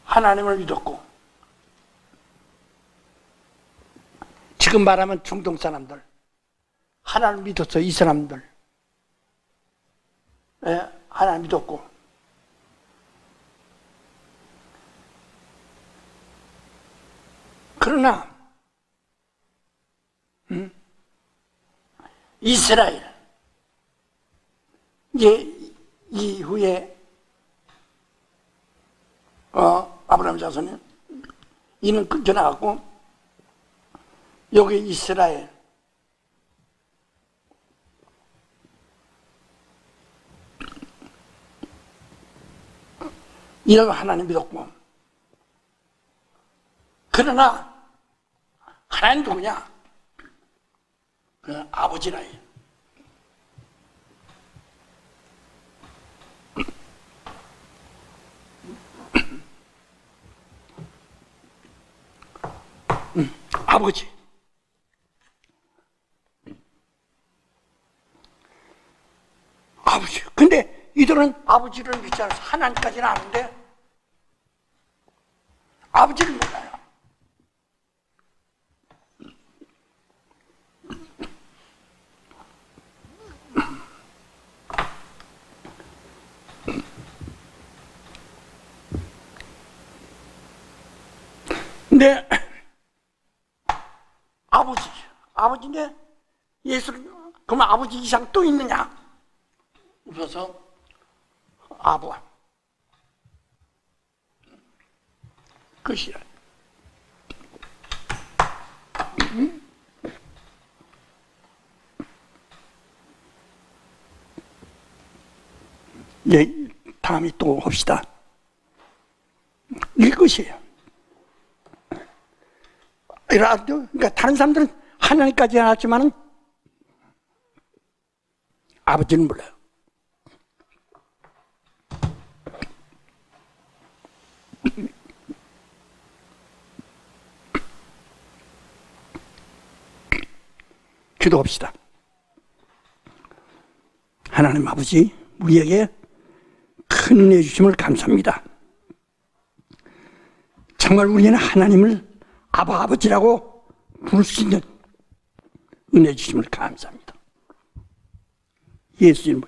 하나님을 믿었고 지금 말하면 중동 사람들 하나님을 믿었어요. 이 사람들 하나님 믿었고 그러나 이스라엘 이제 이후에 아브라함 자손이 이는 끊겨나갔고 여기 이스라엘 이라고 하나님 믿었고, 그러나 하나님 누구냐? 그 아버지라. 아버지. 아버지. 근데 이들은 아버지를 믿지 않아서 하나님까지는 아는데 아버지를 몰라요. 근데 아버지인데 예수를, 그러면 아버지 이상 또 있느냐? 그래서 아버지 끝이야. 예, 다음에 또 합시다. 이게 끝이에요. 그러니까 다른 사람들은 하나님까지 알았지만은 아버지는 몰라요. 기도합시다. 하나님 아버지, 우리에게 큰 은혜 주심을 감사합니다. 정말 우리는 하나님을 아버지라고 부를 수 있는 은혜 주심을 감사합니다. 예수님